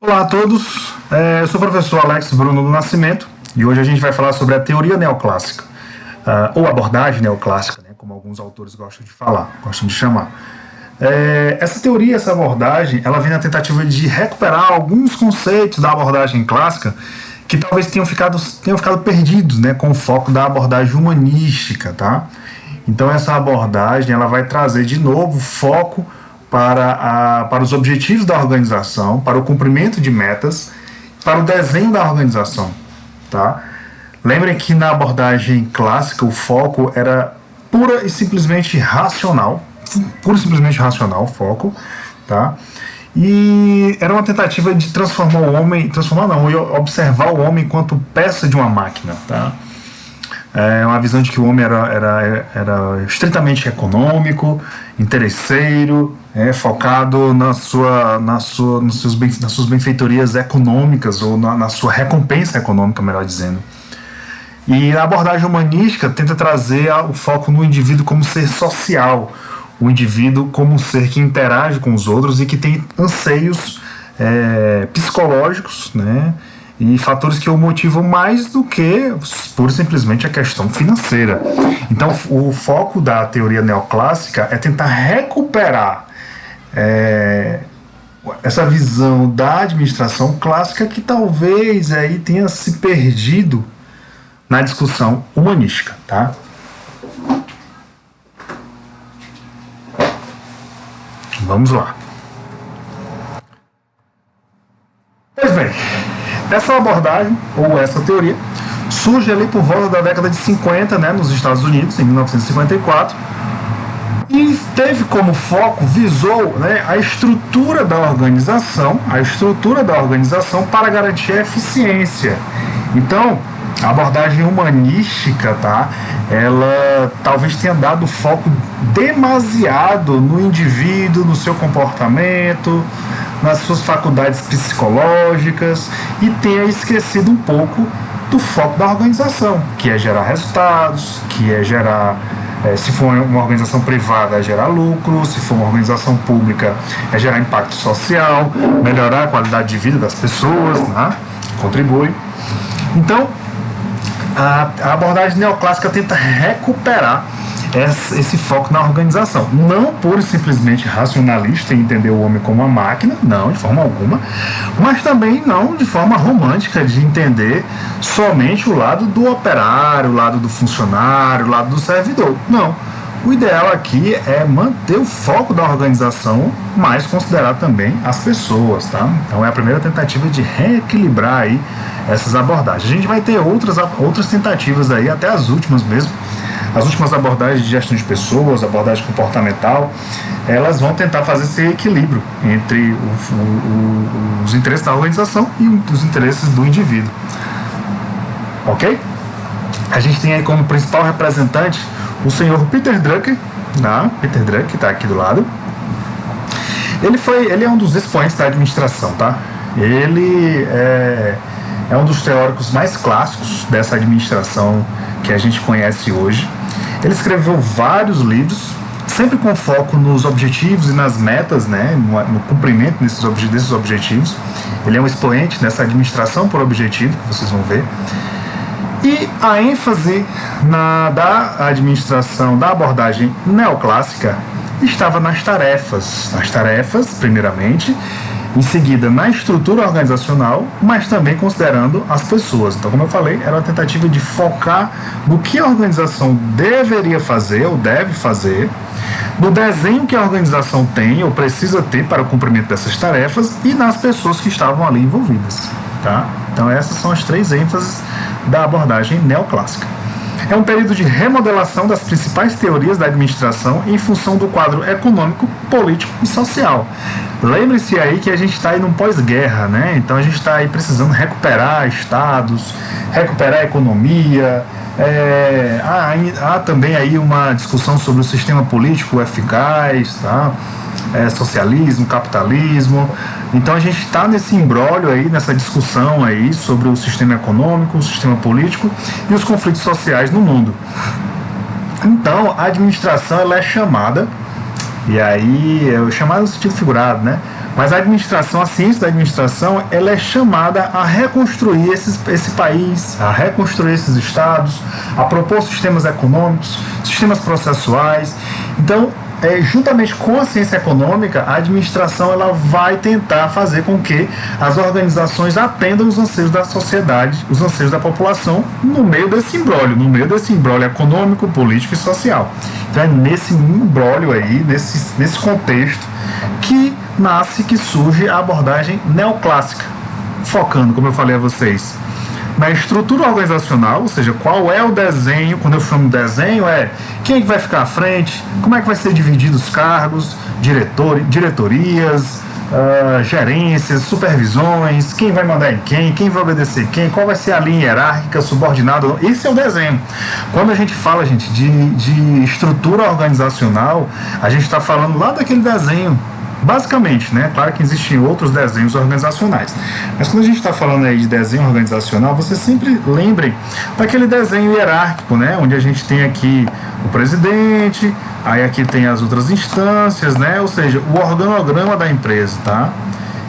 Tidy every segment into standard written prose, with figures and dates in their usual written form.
Olá a todos, eu sou o professor Alex Bruno do Nascimento e hoje a gente vai falar sobre a teoria neoclássica, ou abordagem neoclássica, né, como alguns autores gostam de falar, gostam de chamar. Essa teoria, essa abordagem, ela vem na tentativa de recuperar alguns conceitos da abordagem clássica que talvez tenham ficado perdidos, né, com o foco da abordagem humanística, tá? Então essa abordagem ela vai trazer de novo foco para os objetivos da organização, para o cumprimento de metas, para o desenho da organização, tá? Lembrem que na abordagem clássica o foco era pura e simplesmente racional o foco, tá? E era uma tentativa de observar o homem enquanto peça de uma máquina, tá? Uma visão de que o homem era estritamente econômico, interesseiro, focado nas suas benfeitorias econômicas, ou na sua recompensa econômica, melhor dizendo. E a abordagem humanística tenta trazer o foco no indivíduo como ser social, o indivíduo como um ser que interage com os outros e que tem anseios psicológicos, né, e fatores que o motivam mais do que pura e simplesmente a questão financeira. Então o foco da teoria neoclássica é tentar recuperar essa visão da administração clássica que talvez aí tenha se perdido na discussão humanística, tá? Vamos lá. Pois bem, essa abordagem, ou essa teoria, surge ali por volta da década de 50, né, nos Estados Unidos, em 1954, e teve como foco, visou, né, a estrutura da organização para garantir a eficiência. Então, a abordagem humanística, tá, ela talvez tenha dado foco demasiado no indivíduo, no seu comportamento, nas suas faculdades psicológicas, e tenha esquecido um pouco do foco da organização, que é gerar resultados, que é gerar, se for uma organização privada, é gerar lucro, se for uma organização pública, é gerar impacto social, melhorar a qualidade de vida das pessoas, né? Contribui. Então, a abordagem neoclássica tenta recuperar esse foco na organização, não pura e simplesmente racionalista em entender o homem como uma máquina, não, de forma alguma, mas também não de forma romântica de entender somente o lado do operário, o lado do funcionário, o lado do servidor, não. O ideal aqui é manter o foco da organização, mas considerar também as pessoas, tá? Então é a primeira tentativa de reequilibrar aí essas abordagens. A gente vai ter outras tentativas aí, até as últimas mesmo. As últimas abordagens de gestão de pessoas, abordagem comportamental, elas vão tentar fazer esse equilíbrio entre os interesses da organização e os interesses do indivíduo. Ok? A gente tem aí como principal representante o senhor Peter Drucker, Peter Drucker, que está aqui do lado. Ele é um dos expoentes da administração, tá? Ele é um dos teóricos mais clássicos dessa administração que a gente conhece hoje. Ele escreveu vários livros, sempre com foco nos objetivos e nas metas, né, no cumprimento desses objetivos. Ele é um expoente dessa administração por objetivo, que vocês vão ver. E a ênfase da administração, da abordagem neoclássica, estava nas tarefas, primeiramente, em seguida na estrutura organizacional, mas também considerando as pessoas. Então, como eu falei, era uma tentativa de focar no que a organização deveria fazer ou deve fazer, no desenho que a organização tem ou precisa ter para o cumprimento dessas tarefas e nas pessoas que estavam ali envolvidas, tá? Então essas são as três ênfases da abordagem neoclássica. É um período de remodelação das principais teorias da administração em função do quadro econômico, político e social. Lembre-se aí que a gente está aí num pós-guerra, né? Então a gente está aí precisando recuperar estados, recuperar a economia. Há também aí uma discussão sobre o sistema político eficaz, tá? Socialismo, capitalismo. Então a gente está nesse imbróglio aí, nessa discussão aí sobre o sistema econômico, o sistema político e os conflitos sociais no mundo. Então a administração ela é chamada, e aí é chamada no sentido figurado, né, Mas a administração, a ciência da administração, ela é chamada a reconstruir esse país, a reconstruir esses estados, a propor sistemas econômicos, sistemas processuais. Então, juntamente com a ciência econômica, a administração ela vai tentar fazer com que as organizações atendam os anseios da sociedade, os anseios da população, no meio desse imbróglio econômico, político e social. Então é nesse imbróglio aí, nesse contexto, que surge a abordagem neoclássica, focando, como eu falei a vocês, na estrutura organizacional, ou seja, qual é o desenho. Quando eu chamo de desenho, quem é que vai ficar à frente, como é que vai ser divididos os cargos, diretorias, gerências, supervisões, quem vai mandar em quem vai obedecer quem, qual vai ser a linha hierárquica, subordinada. Esse é o desenho. Quando a gente fala, gente, de estrutura organizacional, a gente está falando lá daquele desenho, basicamente, né? Claro que existem outros desenhos organizacionais, mas quando a gente está falando aí de desenho organizacional, vocês sempre lembrem daquele desenho hierárquico, né? Onde a gente tem aqui o presidente, aí aqui tem as outras instâncias, né? Ou seja, o organograma da empresa, tá?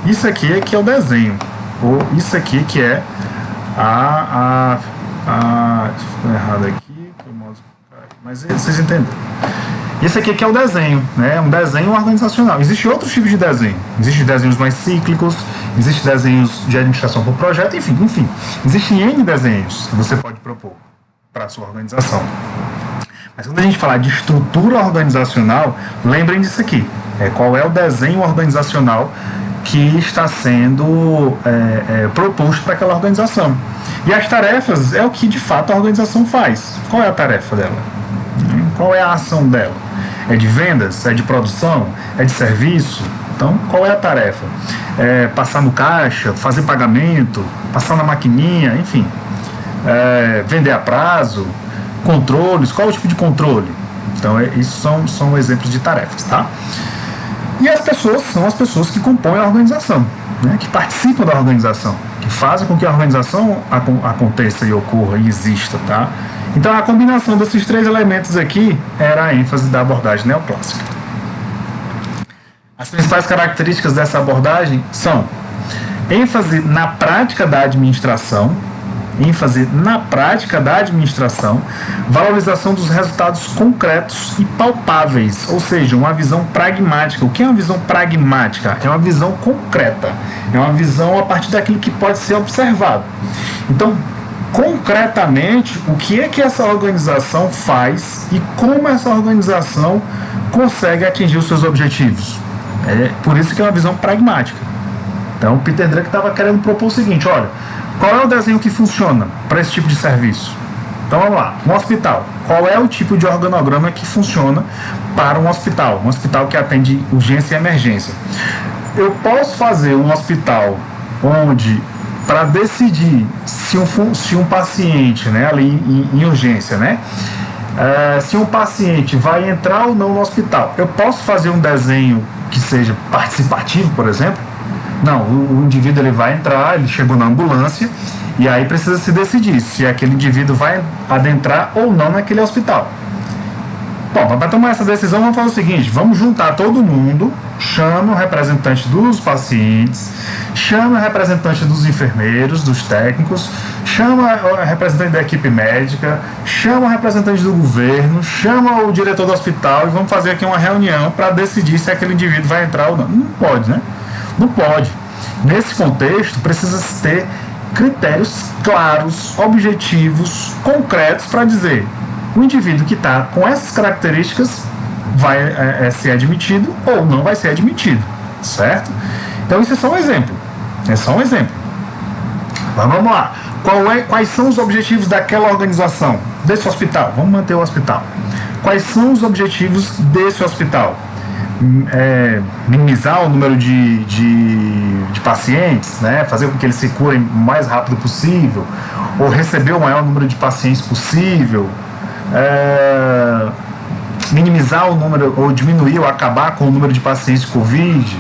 Isso aqui é que é o desenho, ou isso aqui que é errado aqui, mas vocês entenderam. Esse aqui que é o desenho, né? Um desenho organizacional. Existem outros tipos de desenho. Existem desenhos mais cíclicos, existem desenhos de administração por projeto, enfim. Existem N desenhos que você pode propor para a sua organização. Mas quando a gente falar de estrutura organizacional, lembrem disso aqui. Qual é o desenho organizacional que está sendo proposto para aquela organização. E as tarefas é o que de fato a organização faz. Qual é a tarefa dela? Qual é a ação dela? É de vendas? É de produção? É de serviço? Então, qual é a tarefa? Passar no caixa, fazer pagamento, passar na maquininha, enfim. Vender a prazo, controles, qual é o tipo de controle? Então, isso são exemplos de tarefas, tá? E as pessoas são as pessoas que compõem a organização, né? Que participam da organização, que fazem com que a organização aconteça e ocorra e exista, tá? Então, a combinação desses três elementos aqui era a ênfase da abordagem neoclássica. As principais características dessa abordagem são ênfase na prática da administração, valorização dos resultados concretos e palpáveis, ou seja, uma visão pragmática. O que é uma visão pragmática? É uma visão concreta, é uma visão a partir daquilo que pode ser observado. Então, concretamente, o que é que essa organização faz e como essa organização consegue atingir os seus objetivos. Por isso que é uma visão pragmática. Então, o Peter Drucker estava querendo propor o seguinte: olha, qual é o desenho que funciona para esse tipo de serviço? Então, vamos lá, um hospital. Qual é o tipo de organograma que funciona para um hospital? Um hospital que atende urgência e emergência. Eu posso fazer um hospital onde, para decidir se um paciente, né, ali em urgência, né, se um paciente vai entrar ou não no hospital, eu posso fazer um desenho que seja participativo, por exemplo? Não, o indivíduo ele vai entrar, ele chegou na ambulância e aí precisa se decidir se aquele indivíduo vai adentrar ou não naquele hospital. Bom, para tomar essa decisão, vamos fazer o seguinte: vamos juntar todo mundo, chama o representante dos pacientes, chama o representante dos enfermeiros, dos técnicos, chama o representante da equipe médica, chama o representante do governo, chama o diretor do hospital e vamos fazer aqui uma reunião para decidir se aquele indivíduo vai entrar ou não. Não pode, né? Não pode. Nesse contexto, precisa ter critérios claros, objetivos, concretos para dizer: o indivíduo que está com essas características vai ser admitido ou não vai ser admitido, certo? Então isso é só um exemplo. Mas vamos lá. Quais são os objetivos daquela organização, desse hospital? Vamos manter o hospital. Quais são os objetivos desse hospital? Minimizar o número de pacientes, né? Fazer com que eles se curem o mais rápido possível, ou receber o maior número de pacientes possível, minimizar o número, ou diminuir ou acabar com o número de pacientes de Covid,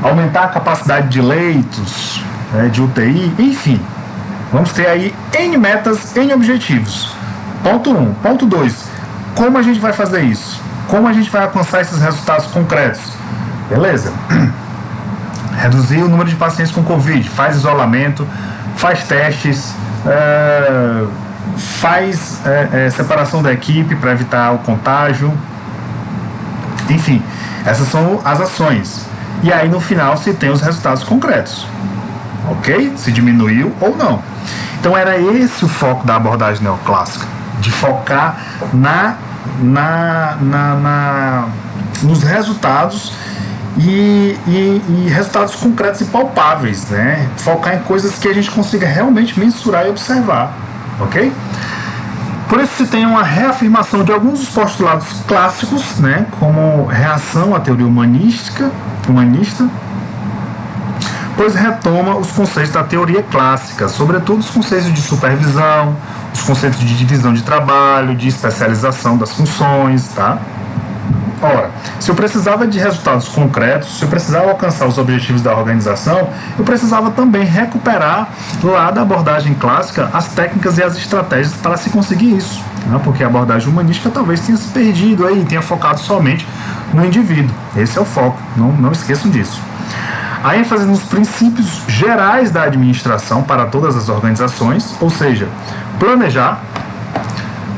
aumentar a capacidade de leitos, de UTI, enfim. Vamos ter aí N metas, N objetivos. Ponto 1. Ponto 2. Como a gente vai fazer isso? Como a gente vai alcançar esses resultados concretos? Beleza? reduzir o número de pacientes com Covid, faz isolamento, faz testes, faz separação da equipe para evitar o contágio. Enfim, essas são as ações. E aí no final se tem os resultados concretos. Ok? Se diminuiu ou não. Então era esse o foco da abordagem neoclássica, de focar nos resultados e resultados concretos e palpáveis, né? Focar em coisas que a gente consiga realmente mensurar e observar, ok? Por isso se tem uma reafirmação de alguns dos postulados clássicos, né? Como reação à teoria humanista, pois retoma os conceitos da teoria clássica, sobretudo os conceitos de supervisão, os conceitos de divisão de trabalho, de especialização das funções, tá? Ora, se eu precisava de resultados concretos, se eu precisava alcançar os objetivos da organização, eu precisava também recuperar lá da abordagem clássica as técnicas e as estratégias para se conseguir isso, né? Porque a abordagem humanística talvez tenha se perdido aí, tenha focado somente no indivíduo. Esse é o foco, não esqueçam disso. A ênfase nos princípios gerais da administração para todas as organizações, ou seja, planejar,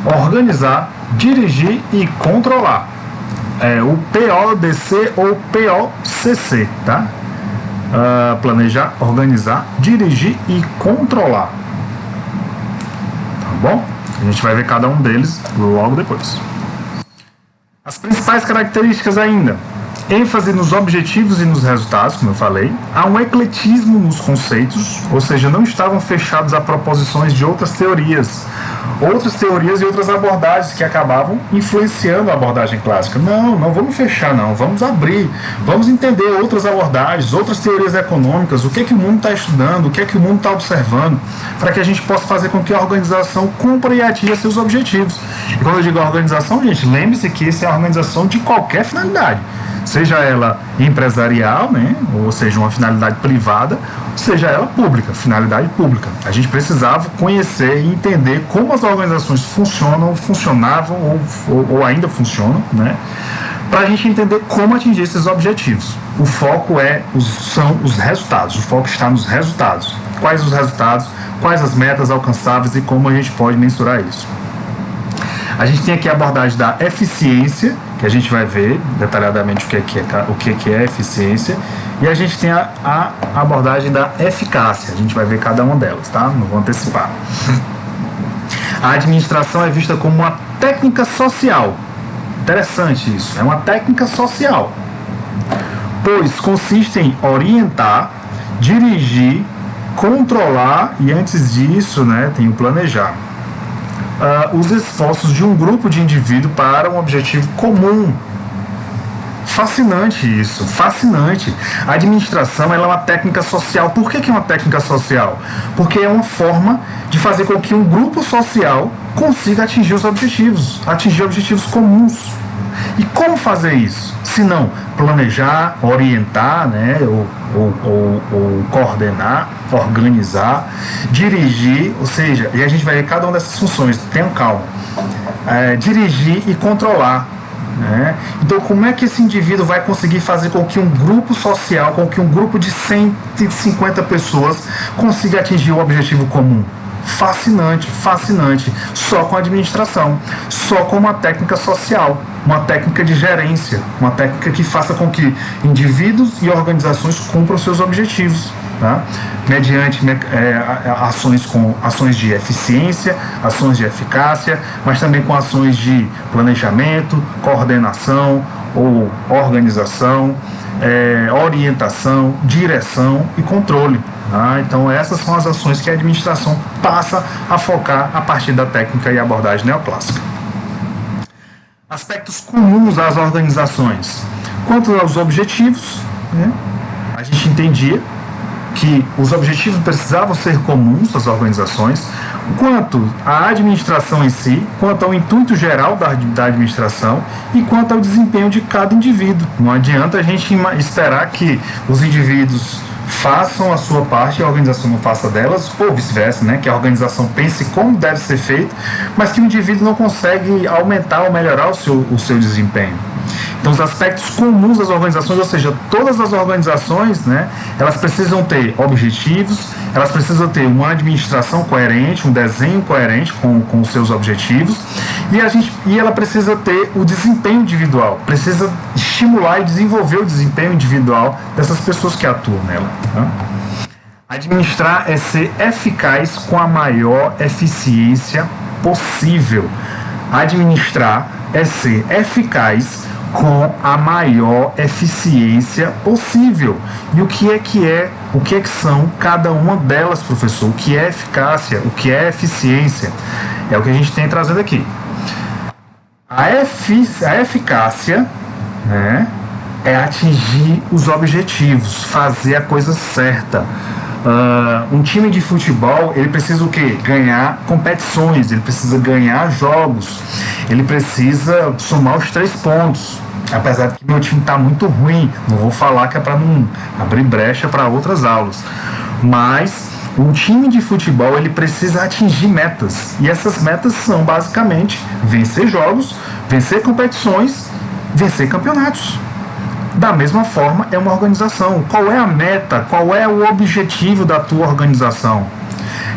organizar, dirigir e controlar. O PODC ou POCC, tá? Planejar, organizar, dirigir e controlar. Tá bom? A gente vai ver cada um deles logo depois. As principais características ainda: ênfase nos objetivos e nos resultados, como eu falei. Há um ecletismo nos conceitos, ou seja, não estavam fechados a proposições de outras teorias e outras abordagens que acabavam influenciando a abordagem clássica. Não vamos fechar, não, vamos abrir, vamos entender outras abordagens, outras teorias econômicas, o que o mundo está estudando, o que o mundo está observando, para que a gente possa fazer com que a organização cumpra e atinja seus objetivos. E quando eu digo organização, gente, lembre-se que isso é a organização de qualquer finalidade, seja ela empresarial, né, ou seja, uma finalidade privada, seja ela pública, finalidade pública. A gente precisava conhecer e entender como as organizações funcionavam ou ainda funcionam, né, para a gente entender como atingir esses objetivos. O foco são os resultados, o foco está nos resultados. Quais os resultados, quais as metas alcançáveis e como a gente pode mensurar isso. A gente tem aqui a abordagem da eficiência, que a gente vai ver detalhadamente o que é eficiência, e a gente tem a abordagem da eficácia. A gente vai ver cada uma delas, tá? Não vou antecipar. A administração é vista como uma técnica social. Interessante isso, é uma técnica social, pois consiste em orientar, dirigir, controlar e, antes disso, né, tem o planejar. Os esforços de um grupo de indivíduos para um objetivo comum. Fascinante isso, fascinante. A administração ela é uma técnica social. Por que é uma técnica social? Porque é uma forma de fazer com que um grupo social consiga atingir os objetivos, atingir objetivos comuns. E como fazer isso? Se não planejar, orientar, né, ou coordenar, organizar, dirigir, ou seja, e a gente vai ver cada uma dessas funções, tenham calma, dirigir e controlar, né? Então como é que esse indivíduo vai conseguir fazer com que um grupo social, com que um grupo de 150 pessoas consiga atingir o objetivo comum? Fascinante, fascinante, só com a administração, só com uma técnica social, uma técnica de gerência, uma técnica que faça com que indivíduos e organizações cumpram seus objetivos, tá? Mediante ações de eficiência, ações de eficácia, mas também com ações de planejamento, coordenação ou organização, orientação, direção e controle. Então essas são as ações que a administração passa a focar a partir da técnica e abordagem neoclássica. Aspectos comuns às organizações. Quanto aos objetivos, né, a gente entendia que os objetivos precisavam ser comuns às organizações, quanto à administração em si, quanto ao intuito geral da administração e quanto ao desempenho de cada indivíduo. Não adianta a gente esperar que os indivíduos façam a sua parte e a organização não faça delas, ou vice-versa, né? Que a organização pense como deve ser feito, mas que o indivíduo não consegue aumentar ou melhorar o seu desempenho. Então, os aspectos comuns das organizações, ou seja, todas as organizações, né, elas precisam ter objetivos, elas precisam ter uma administração coerente, um desenho coerente com os seus objetivos, e ela precisa ter o desempenho individual, precisa estimular e desenvolver o desempenho individual dessas pessoas que atuam nela. Tá? Administrar é ser eficaz com a maior eficiência possível. Administrar é ser eficaz com a maior eficiência possível. E o que é que são cada uma delas, professor? O que é eficácia? O que é eficiência? É o que a gente tem trazendo aqui. A eficácia, né, é atingir os objetivos, fazer a coisa certa. Um time de futebol, ele precisa o quê? Ganhar competições, ele precisa ganhar jogos, ele precisa somar os 3 pontos. Apesar de que meu time está muito ruim, não vou falar que é para não abrir brecha para outras aulas, mas o time de futebol, ele precisa atingir metas, e essas metas são basicamente vencer jogos, vencer competições, vencer campeonatos. Da mesma forma, é uma organização. Qual é a meta? Qual é o objetivo da tua organização?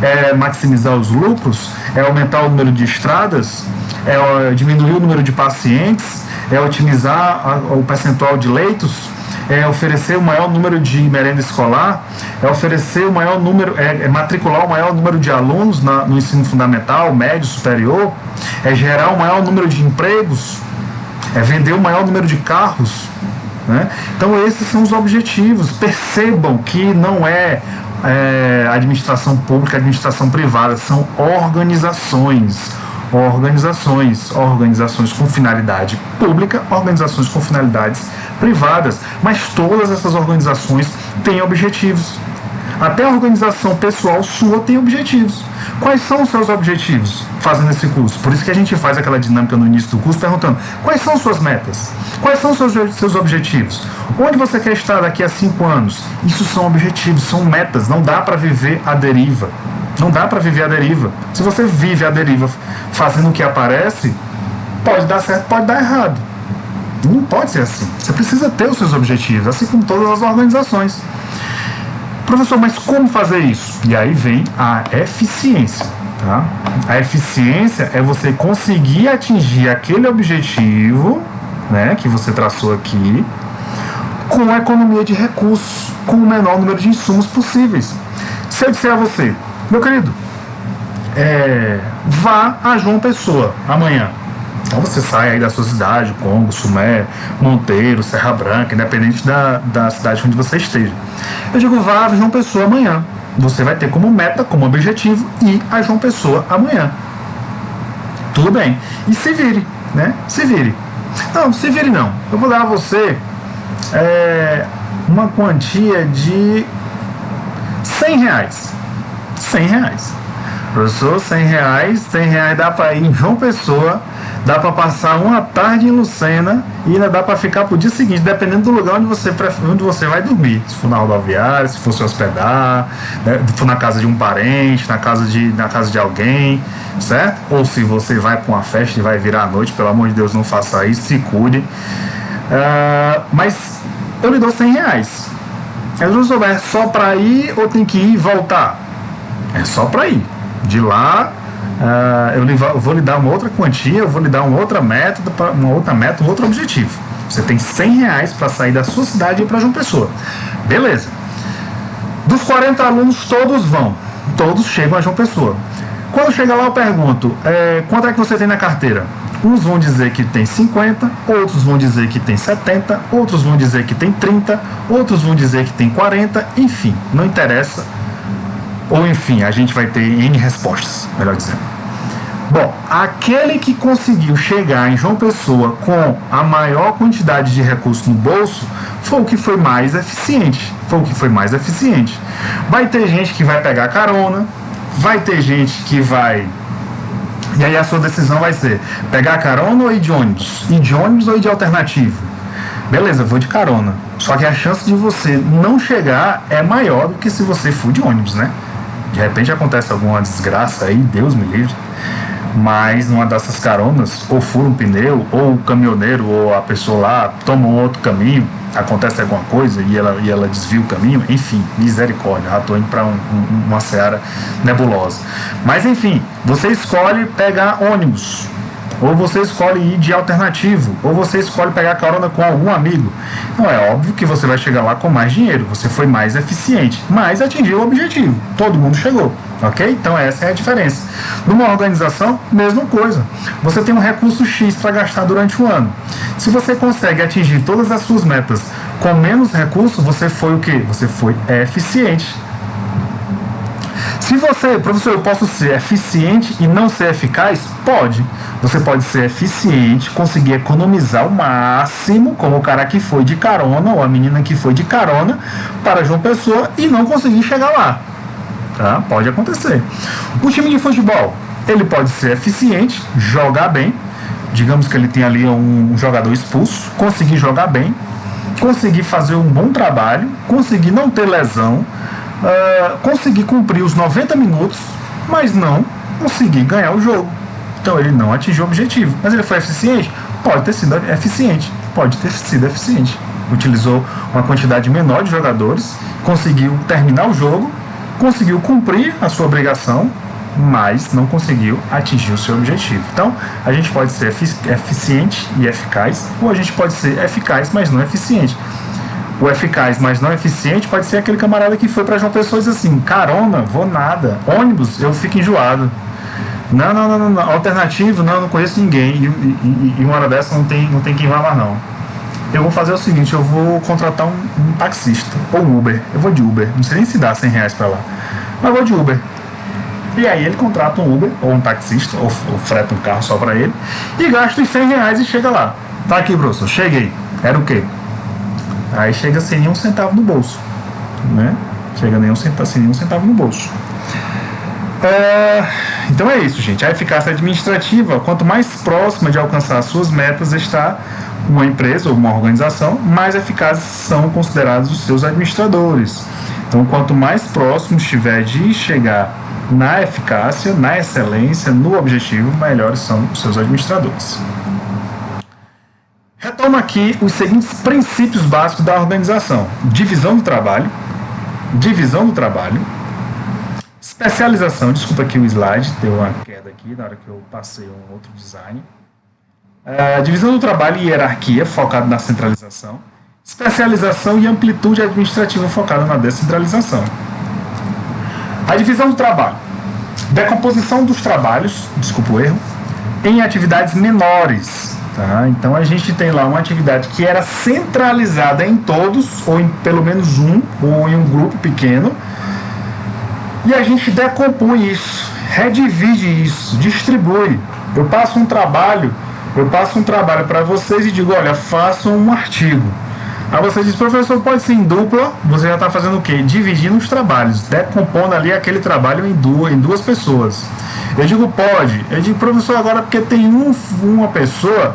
É maximizar os lucros? É aumentar o número de estradas? É diminuir o número de pacientes? É otimizar o percentual de leitos? É oferecer o maior número de merenda escolar? É oferecer o maior número, matricular o maior número de alunos no ensino fundamental, médio, superior? É gerar o maior número de empregos? É vender o maior número de carros? Né? Então esses são os objetivos. Percebam que não é administração pública, administração privada, são organizações com finalidade pública, organizações com finalidades privadas, mas todas essas organizações têm objetivos. Até a organização pessoal sua tem objetivos. Quais são os seus objetivos fazendo esse curso? Por isso que a gente faz aquela dinâmica no início do curso perguntando: quais são suas metas? Quais são seus objetivos? Onde você quer estar daqui a 5 anos? Isso são objetivos, são metas. Não dá para viver à deriva. Não dá para viver à deriva. Se você vive à deriva fazendo o que aparece, pode dar certo, pode dar errado. Não pode ser assim. Você precisa ter os seus objetivos, assim como todas as organizações. Professor, mas como fazer isso? E aí vem a eficiência. Tá? A eficiência é você conseguir atingir aquele objetivo, né, que você traçou aqui, com a economia de recursos, com o menor número de insumos possíveis. Se eu disser a você: meu querido, vá a João Pessoa amanhã. Então você sai aí da sua cidade, Congo, Sumé, Monteiro, Serra Branca, independente da cidade onde você esteja. Eu digo: vá a João Pessoa amanhã. Você vai ter como meta, como objetivo, ir a João Pessoa amanhã. Tudo bem. E se vire, né? Se vire. Não, se vire não. Eu vou dar a você uma quantia de R$100. R$100. Professor, R$100 dá para ir em João Pessoa, dá para passar uma tarde em Lucena e ainda dá para ficar pro dia seguinte, dependendo do lugar onde você vai dormir. Se for na rodoviária, se for se hospedar, né, se for na casa de um parente, na casa de alguém, certo? Ou se você vai para uma festa e vai virar à noite, pelo amor de Deus, não faça isso, se cuide. Mas eu lhe dou R$100. É só para ir ou tem que ir e voltar? É só para ir. De lá, eu vou lhe dar uma outra quantia, eu vou lhe dar uma outra meta, um outro objetivo. Você tem R$100 para sair da sua cidade e ir para João Pessoa. Beleza. Dos 40 alunos, todos chegam a João Pessoa. Quando chega lá, eu pergunto: quanto é que você tem na carteira? Uns vão dizer que tem 50, outros vão dizer que tem 70, outros vão dizer que tem 30, outros vão dizer que tem 40, enfim, não interessa. Ou enfim, a gente vai ter N respostas, melhor dizendo. Bom, aquele que conseguiu chegar em João Pessoa com a maior quantidade de recursos no bolso foi o que foi mais eficiente. Vai ter gente que vai pegar carona, vai ter gente que vai... E aí a sua decisão vai ser: pegar carona ou ir de ônibus? Ir de ônibus ou ir de alternativo? Beleza, vou de carona. Só que a chance de você não chegar é maior do que se você for de ônibus, né? De repente acontece alguma desgraça aí, Deus me livre. mas numa dessas caronas, ou fura um pneu, ou o caminhoneiro, ou a pessoa lá toma um outro caminho, acontece alguma coisa e ela desvia o caminho, enfim, misericórdia, já estou indo para uma seara nebulosa. Mas enfim, você escolhe pegar ônibus, ou você escolhe ir de alternativo, ou você escolhe pegar carona com algum amigo. Não é óbvio que você vai chegar lá com mais dinheiro, você foi mais eficiente, mas atingiu o objetivo, todo mundo chegou, ok? Então essa é a diferença. Numa organização, mesma coisa, você tem um recurso X para gastar durante um ano. Se você consegue atingir todas as suas metas com menos recursos, você foi o quê? Você foi eficiente. Se você, professor, eu posso ser eficiente e não ser eficaz? Pode. Você pode ser eficiente, conseguir economizar o máximo, como o cara que foi de carona, ou a menina que foi de carona, para João Pessoa e não conseguir chegar lá. Tá? Pode acontecer. O time de futebol, ele pode ser eficiente, jogar bem, digamos que ele tem ali um jogador expulso, conseguir jogar bem, conseguir fazer um bom trabalho, conseguir não ter lesão, conseguir cumprir os 90 minutos, mas não conseguir ganhar o jogo. Então ele não atingiu o objetivo. Mas ele foi eficiente? Pode ter sido eficiente. Pode ter sido eficiente. Utilizou uma quantidade menor de jogadores, conseguiu terminar o jogo, conseguiu cumprir a sua obrigação, mas não conseguiu atingir o seu objetivo. Então, a gente pode ser eficiente e eficaz, ou a gente pode ser eficaz, mas não eficiente. O eficaz, mas não eficiente, pode ser aquele camarada que foi para João Pessoa e diz assim: carona, vou nada, ônibus, eu fico enjoado. Não. Alternativo, não conheço ninguém. E uma hora dessa não tem quem vá mais não. Eu vou fazer o seguinte, eu vou contratar um taxista, ou um Uber. Eu vou de Uber, não sei nem se dá R$100 para lá, mas vou de Uber. E aí ele contrata um Uber, ou um taxista, ou freta um carro só para ele, e gasta os R$100 e chega lá. Tá aqui, professor, cheguei. Era o quê? Aí chega sem nenhum centavo no bolso, né? Chega sem nenhum centavo no bolso. Então é isso, gente. A eficácia administrativa, quanto mais próxima de alcançar as suas metas está uma empresa ou uma organização, mais eficazes são considerados os seus administradores. Então, quanto mais próximo estiver de chegar na eficácia, na excelência, no objetivo, melhores são os seus administradores. Retomo aqui os seguintes princípios básicos da organização: divisão do trabalho, especialização. Desculpa aqui o slide, deu uma queda aqui na hora que eu passei um outro design. Divisão do trabalho e hierarquia, focado na centralização. Especialização e amplitude administrativa, focada na descentralização. A divisão do trabalho. Decomposição dos trabalhos, desculpa o erro, em atividades menores. Tá? Então a gente tem lá uma atividade que era centralizada em todos, ou em pelo menos um, ou em um grupo pequeno, e a gente decompõe isso, redivide isso, distribui. Eu passo um trabalho para vocês e digo: olha, façam um artigo. Aí você diz: professor, pode ser em dupla? Você já está fazendo o quê? Dividindo os trabalhos, decompondo ali aquele trabalho em duas pessoas. Eu digo: pode. Eu digo: professor, agora porque tem uma pessoa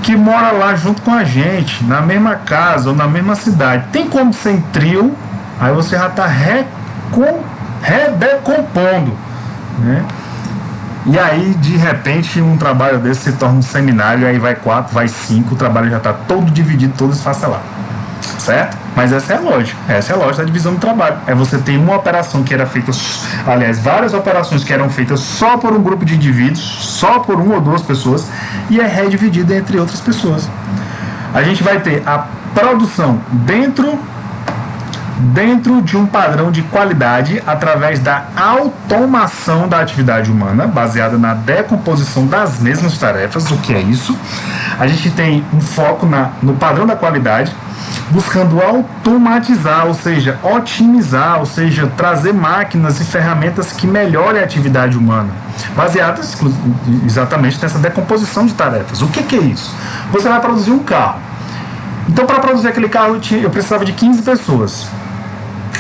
que mora lá junto com a gente, na mesma casa ou na mesma cidade. Tem como ser em trio? Aí você já está redecompondo, né? E aí, de repente, um trabalho desse se torna um seminário, aí vai 4, vai 5, o trabalho já está todo dividido, todo esfacelado. Certo? Mas essa é a lógica da divisão do trabalho. É você ter uma operação que era feita, aliás, várias operações que eram feitas só por um grupo de indivíduos, só por uma ou duas pessoas, e é redividida entre outras pessoas. A gente vai ter a produção dentro de um padrão de qualidade através da automação da atividade humana, baseada na decomposição das mesmas tarefas. O que é isso? A gente tem um foco no padrão da qualidade, buscando automatizar, ou seja, otimizar, ou seja, trazer máquinas e ferramentas que melhorem a atividade humana, baseadas exatamente nessa decomposição de tarefas. O que é isso? Você vai produzir um carro. Então, para produzir aquele carro, eu precisava de 15 pessoas.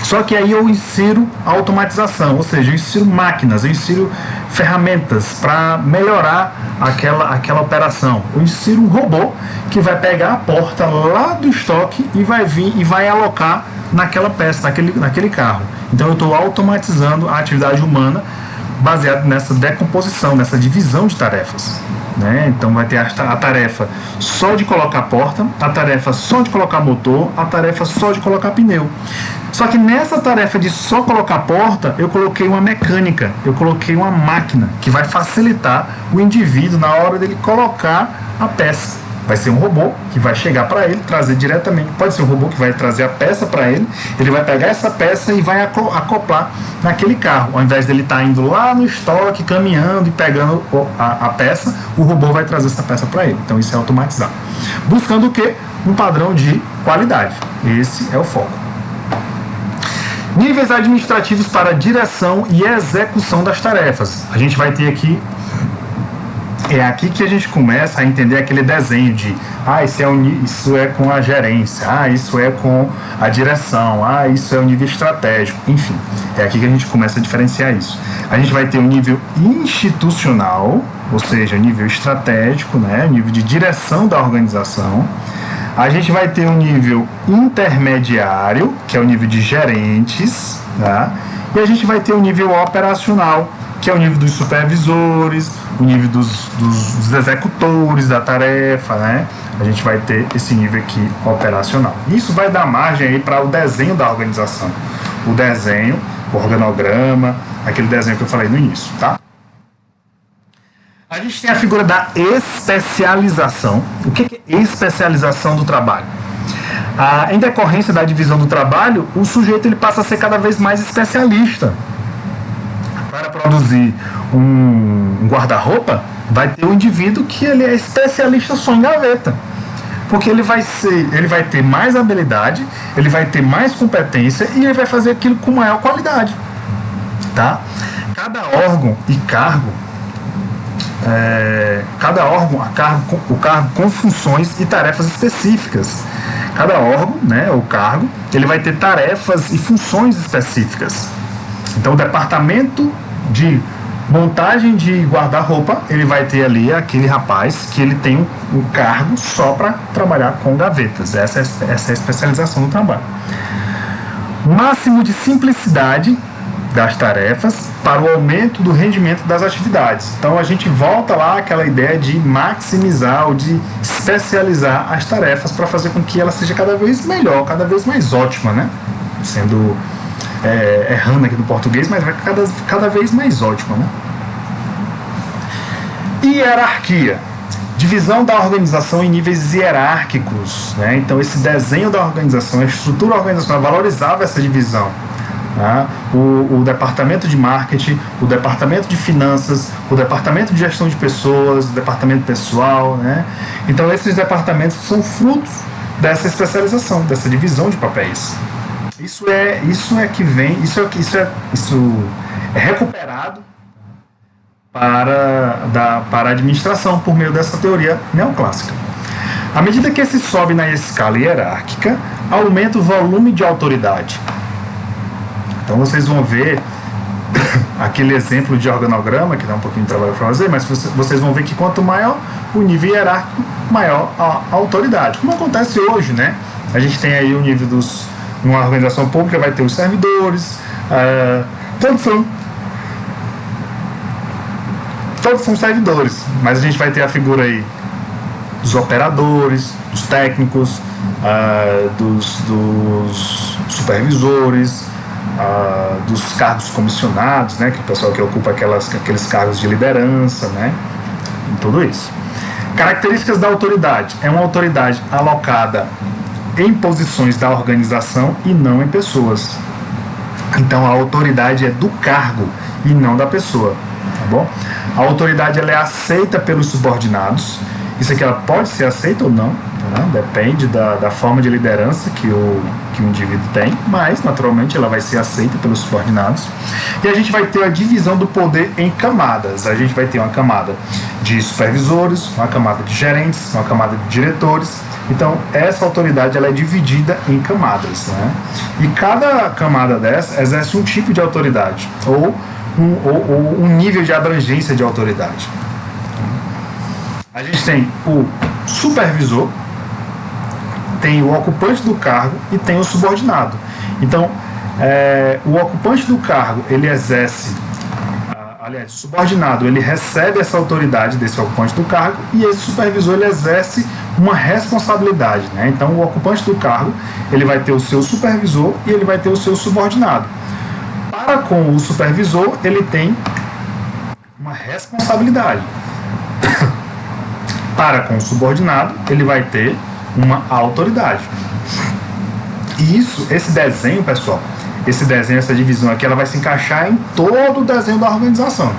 Só que aí eu insiro automatização, ou seja, eu insiro máquinas, eu insiro ferramentas para melhorar aquela operação. Eu insiro um robô que vai pegar a porta lá do estoque e vai vir e vai alocar naquela peça, naquele carro. Então eu estou automatizando a atividade humana baseado nessa decomposição, nessa divisão de tarefas. Né? Então vai ter a tarefa só de colocar porta, a tarefa só de colocar motor, a tarefa só de colocar pneu. Só que nessa tarefa de só colocar porta, eu coloquei uma mecânica, eu coloquei uma máquina que vai facilitar o indivíduo na hora dele colocar a peça. Vai ser um robô que vai chegar para ele, trazer diretamente, pode ser um robô que vai trazer a peça para ele, ele vai pegar essa peça e vai acoplar naquele carro. Ao invés dele estar indo lá no estoque, caminhando e pegando a peça, o robô vai trazer essa peça para ele. Então isso é automatizado. Buscando o quê? Um padrão de qualidade. Esse é o foco. Níveis administrativos para direção e execução das tarefas. A gente vai ter aqui, é aqui que a gente começa a entender aquele desenho de isso é com a gerência, isso é com a direção, isso é o nível estratégico, enfim. É aqui que a gente começa a diferenciar isso. A gente vai ter o nível institucional, ou seja, o nível estratégico, né, o nível de direção da organização. A gente vai ter um nível intermediário, que é o nível de gerentes, tá? E a gente vai ter o nível operacional, que é o nível dos supervisores, o nível dos executores da tarefa, né? A gente vai ter esse nível aqui operacional. Isso vai dar margem aí para o desenho da organização. O desenho, o organograma, aquele desenho que eu falei no início, tá? A gente tem a figura da especialização. O que é especialização do trabalho? Em decorrência da divisão do trabalho, o sujeito ele passa a ser cada vez mais especialista. Para produzir um guarda-roupa, vai ter um indivíduo que ele é especialista só em gaveta. Porque ele vai ter mais habilidade, ele vai ter mais competência e ele vai fazer aquilo com maior qualidade. Tá? Cada órgão e cargo, o cargo com funções e tarefas específicas. Cada órgão, né, o cargo, ele vai ter tarefas e funções específicas. Então, o departamento de montagem de guarda-roupa, ele vai ter ali aquele rapaz que ele tem um cargo só para trabalhar com gavetas. Essa é a especialização do trabalho. Máximo de simplicidade das tarefas para o aumento do rendimento das atividades. Então a gente volta lá àquela ideia de maximizar ou de especializar as tarefas para fazer com que ela seja cada vez melhor, cada vez mais ótima, né? Sendo errando aqui no português, mas vai cada vez mais ótima, né? Hierarquia. Divisão da organização em níveis hierárquicos, né? Então esse desenho da organização, a estrutura organizacional valorizava essa divisão. Tá? O departamento de marketing, o departamento de finanças, o departamento de gestão de pessoas, o departamento pessoal, né? Então esses departamentos são frutos dessa especialização, dessa divisão de papéis. Isso é recuperado para a administração por meio dessa teoria neoclássica. À medida que se sobe na escala hierárquica, aumenta o volume de autoridade. Então vocês vão ver aquele exemplo de organograma, que dá um pouquinho de trabalho para fazer, mas vocês vão ver que quanto maior o nível hierárquico, maior a autoridade. Como acontece hoje, né? A gente tem aí o nível numa organização pública vai ter os servidores, todos são servidores, mas a gente vai ter a figura aí dos operadores, dos técnicos, dos supervisores, dos cargos comissionados, né, que é o pessoal que ocupa aqueles cargos de liderança, né, e tudo isso. Características da autoridade. É uma autoridade alocada em posições da organização e não em pessoas. Então a autoridade é do cargo e não da pessoa, tá bom? A autoridade ela é aceita pelos subordinados. Isso aqui ela pode ser aceita ou não, tá? Depende da forma de liderança que o indivíduo tem, mas naturalmente ela vai ser aceita pelos subordinados. E a gente vai ter a divisão do poder em camadas. A gente vai ter uma camada de supervisores, uma camada de gerentes, uma camada de diretores. Então essa autoridade ela é dividida em camadas, né? E cada camada dessa exerce um tipo de autoridade ou um nível de abrangência de autoridade. A gente tem o supervisor, tem o ocupante do cargo e tem o subordinado. Então, o ocupante do cargo ele exerce a aliás, o subordinado, ele recebe essa autoridade desse ocupante do cargo e esse supervisor ele exerce uma responsabilidade, né? Então, o ocupante do cargo, ele vai ter o seu supervisor e ele vai ter o seu subordinado. Para com o supervisor, ele tem uma responsabilidade. Para com o subordinado, ele vai ter uma autoridade. E esse desenho, pessoal, essa divisão aqui, ela vai se encaixar em todo o desenho da organização.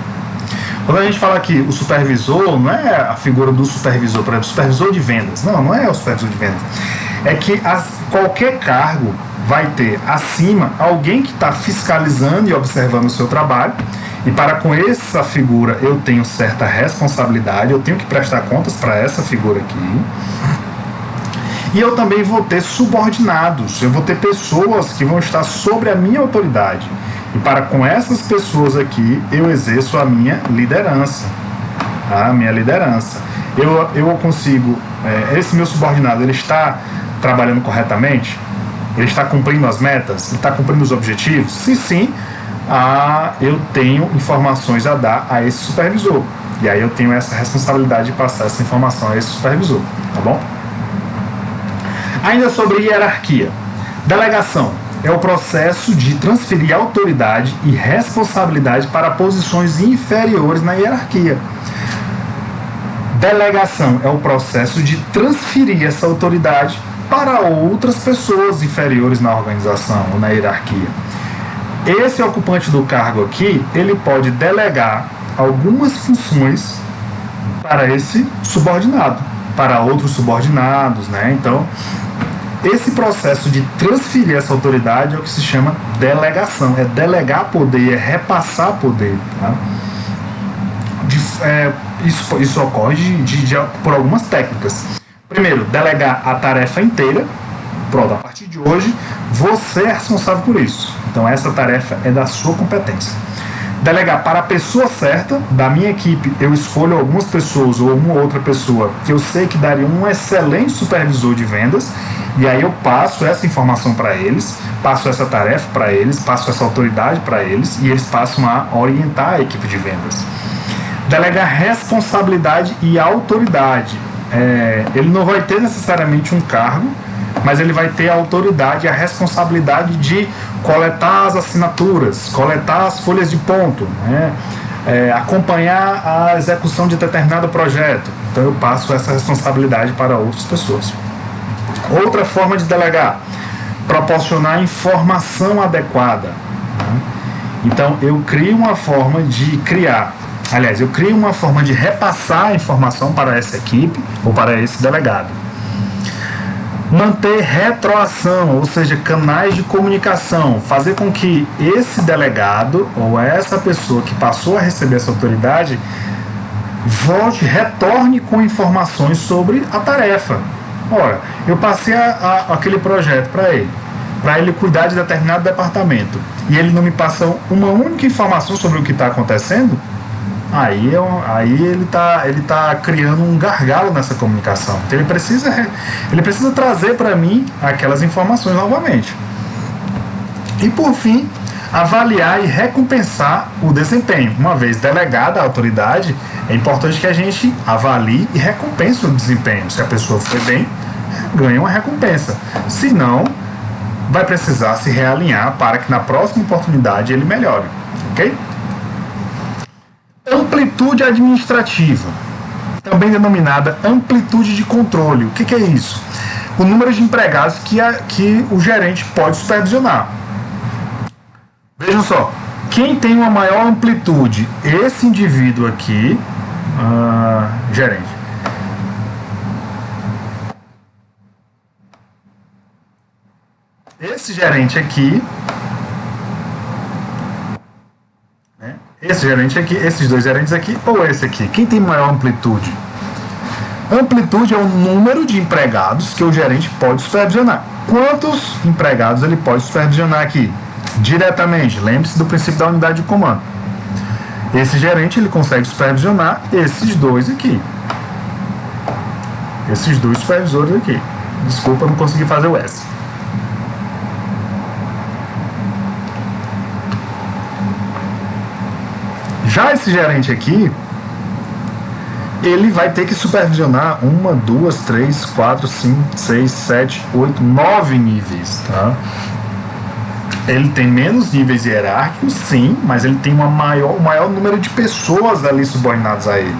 Quando a gente fala que o supervisor, não é a figura do supervisor, por exemplo, supervisor de vendas. Não é o supervisor de vendas. É que qualquer cargo vai ter acima alguém que está fiscalizando e observando o seu trabalho. E para com essa figura eu tenho certa responsabilidade, eu tenho que prestar contas para essa figura aqui. E eu também vou ter subordinados, eu vou ter pessoas que vão estar sobre a minha autoridade. E para com essas pessoas aqui, eu exerço a minha liderança. A minha liderança. Eu consigo, esse meu subordinado, ele está trabalhando corretamente? Ele está cumprindo as metas? Ele está cumprindo os objetivos? Se sim, eu tenho informações a dar a esse supervisor. E aí eu tenho essa responsabilidade de passar essa informação a esse supervisor. Tá bom? Ainda sobre hierarquia. Delegação é o processo de transferir autoridade e responsabilidade para posições inferiores na hierarquia. Delegação é o processo de transferir essa autoridade para outras pessoas inferiores na organização ou na hierarquia. Esse ocupante do cargo aqui, ele pode delegar algumas funções para esse subordinado, para outros subordinados, né? Então, esse processo de transferir essa autoridade é o que se chama delegação. É delegar poder, é repassar poder. Tá? Isso ocorre por algumas técnicas. Primeiro, delegar a tarefa inteira. Pronto, a partir de hoje, você é responsável por isso. Então, essa tarefa é da sua competência. Delegar para a pessoa certa, da minha equipe, eu escolho algumas pessoas ou uma outra pessoa que eu sei que daria um excelente supervisor de vendas, e aí eu passo essa informação para eles, passo essa tarefa para eles, passo essa autoridade para eles, e eles passam a orientar a equipe de vendas. Delegar responsabilidade e autoridade. Ele não vai ter necessariamente um cargo, mas ele vai ter a autoridade e a responsabilidade de coletar as assinaturas, coletar as folhas de ponto, né? Acompanhar a execução de determinado projeto. Então eu passo essa responsabilidade para outras pessoas. Outra forma de delegar, proporcionar informação adequada. Né? Então eu crio uma forma de eu crio uma forma de repassar a informação para essa equipe ou para esse delegado. Manter retroação, ou seja, canais de comunicação, fazer com que esse delegado ou essa pessoa que passou a receber essa autoridade retorne com informações sobre a tarefa. Ora, eu passei aquele projeto para ele cuidar de determinado departamento, e ele não me passa uma única informação sobre o que está acontecendo. Aí ele tá criando um gargalo nessa comunicação. Então ele precisa trazer para mim aquelas informações novamente. E por fim, avaliar e recompensar o desempenho. Uma vez delegada a autoridade, é importante que a gente avalie e recompense o desempenho. Se a pessoa foi bem, ganha uma recompensa. Se não, vai precisar se realinhar para que na próxima oportunidade ele melhore. Ok? Amplitude administrativa, também denominada amplitude de controle. O que é isso? O número de empregados que o gerente pode supervisionar. Vejam só, quem tem uma maior amplitude? Esse indivíduo aqui, gerente. Esse gerente aqui, esse gerente aqui, esses dois gerentes aqui, ou esse aqui? Quem tem maior amplitude? Amplitude é o número de empregados que o gerente pode supervisionar. Quantos empregados ele pode supervisionar aqui? Diretamente. Lembre-se do princípio da unidade de comando. Esse gerente ele consegue supervisionar esses dois aqui. Esses dois supervisores aqui. Desculpa, eu não consegui fazer o S. Já esse gerente aqui, ele vai ter que supervisionar 1, 2, 3, 4, 5, 6, 7, 8, 9 níveis, tá? Ele tem menos níveis hierárquicos, sim, mas ele tem um maior número de pessoas ali subordinadas a ele.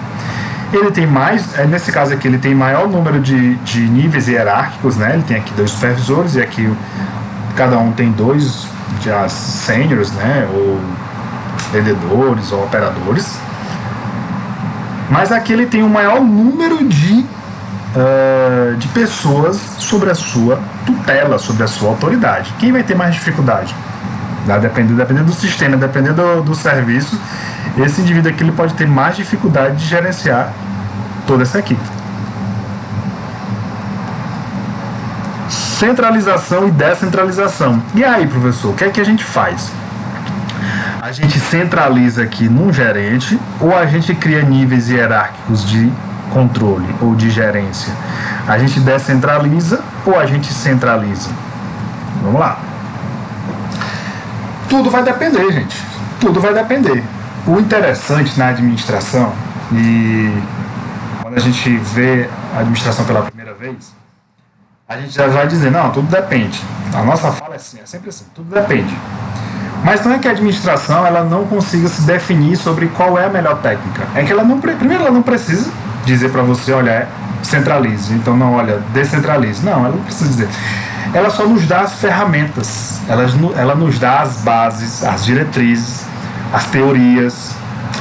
Ele tem mais, nesse caso aqui, ele tem maior número de níveis hierárquicos, né? Ele tem aqui 2 supervisores e aqui cada um tem 2 já sêniores, né? Ou vendedores ou operadores. Mas aqui ele tem um maior número de pessoas sobre a sua tutela, sobre a sua autoridade. Quem vai ter mais dificuldade? Dependendo do sistema, dependendo do serviço, esse indivíduo aqui ele pode ter mais dificuldade de gerenciar toda essa equipe. Centralização e descentralização. E aí, professor, o que é que a gente faz? A gente centraliza aqui num gerente ou a gente cria níveis hierárquicos de controle ou de gerência? A gente descentraliza ou a gente centraliza? Vamos lá. Tudo vai depender, gente. Tudo vai depender. O interessante na administração, e quando a gente vê a administração pela primeira vez, a gente já vai dizer, não, tudo depende. A nossa fala é assim, é sempre assim, tudo depende. Mas não é que a administração ela não consiga se definir sobre qual é a melhor técnica. É que ela não, primeiro ela não precisa dizer para você, olha, centralize, então não, olha, descentralize. Não, ela não precisa dizer. Ela só nos dá as ferramentas, ela nos dá as bases, as diretrizes, as teorias,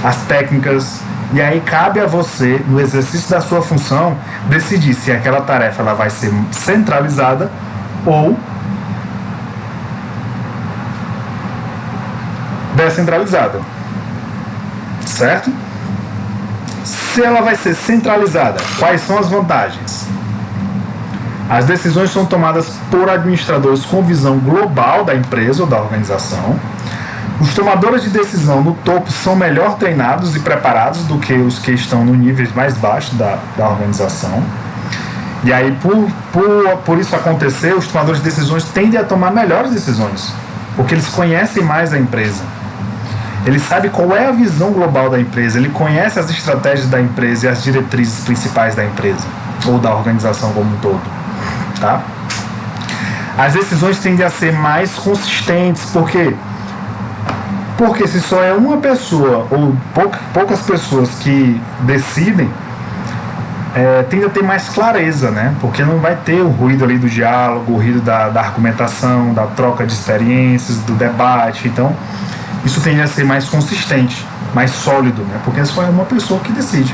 as técnicas, e aí cabe a você, no exercício da sua função, decidir se aquela tarefa ela vai ser centralizada ou descentralizada, certo? Se ela vai ser centralizada, quais são as vantagens? As decisões são tomadas por administradores com visão global da empresa ou da organização. Os tomadores de decisão no topo são melhor treinados e preparados do que os que estão no nível mais baixo da organização. E aí, por isso acontecer, os tomadores de decisões tendem a tomar melhores decisões, porque eles conhecem mais a empresa. Ele sabe qual é a visão global da empresa, ele conhece as estratégias da empresa e as diretrizes principais da empresa, ou da organização como um todo. Tá? As decisões tendem a ser mais consistentes, por quê? Porque se só é uma pessoa ou poucas pessoas que decidem, tende a ter mais clareza, né? Porque não vai ter o ruído ali do diálogo, o ruído da argumentação, da troca de experiências, do debate. Então, isso tende a ser mais consistente, mais sólido, né? Porque só é uma pessoa que decide.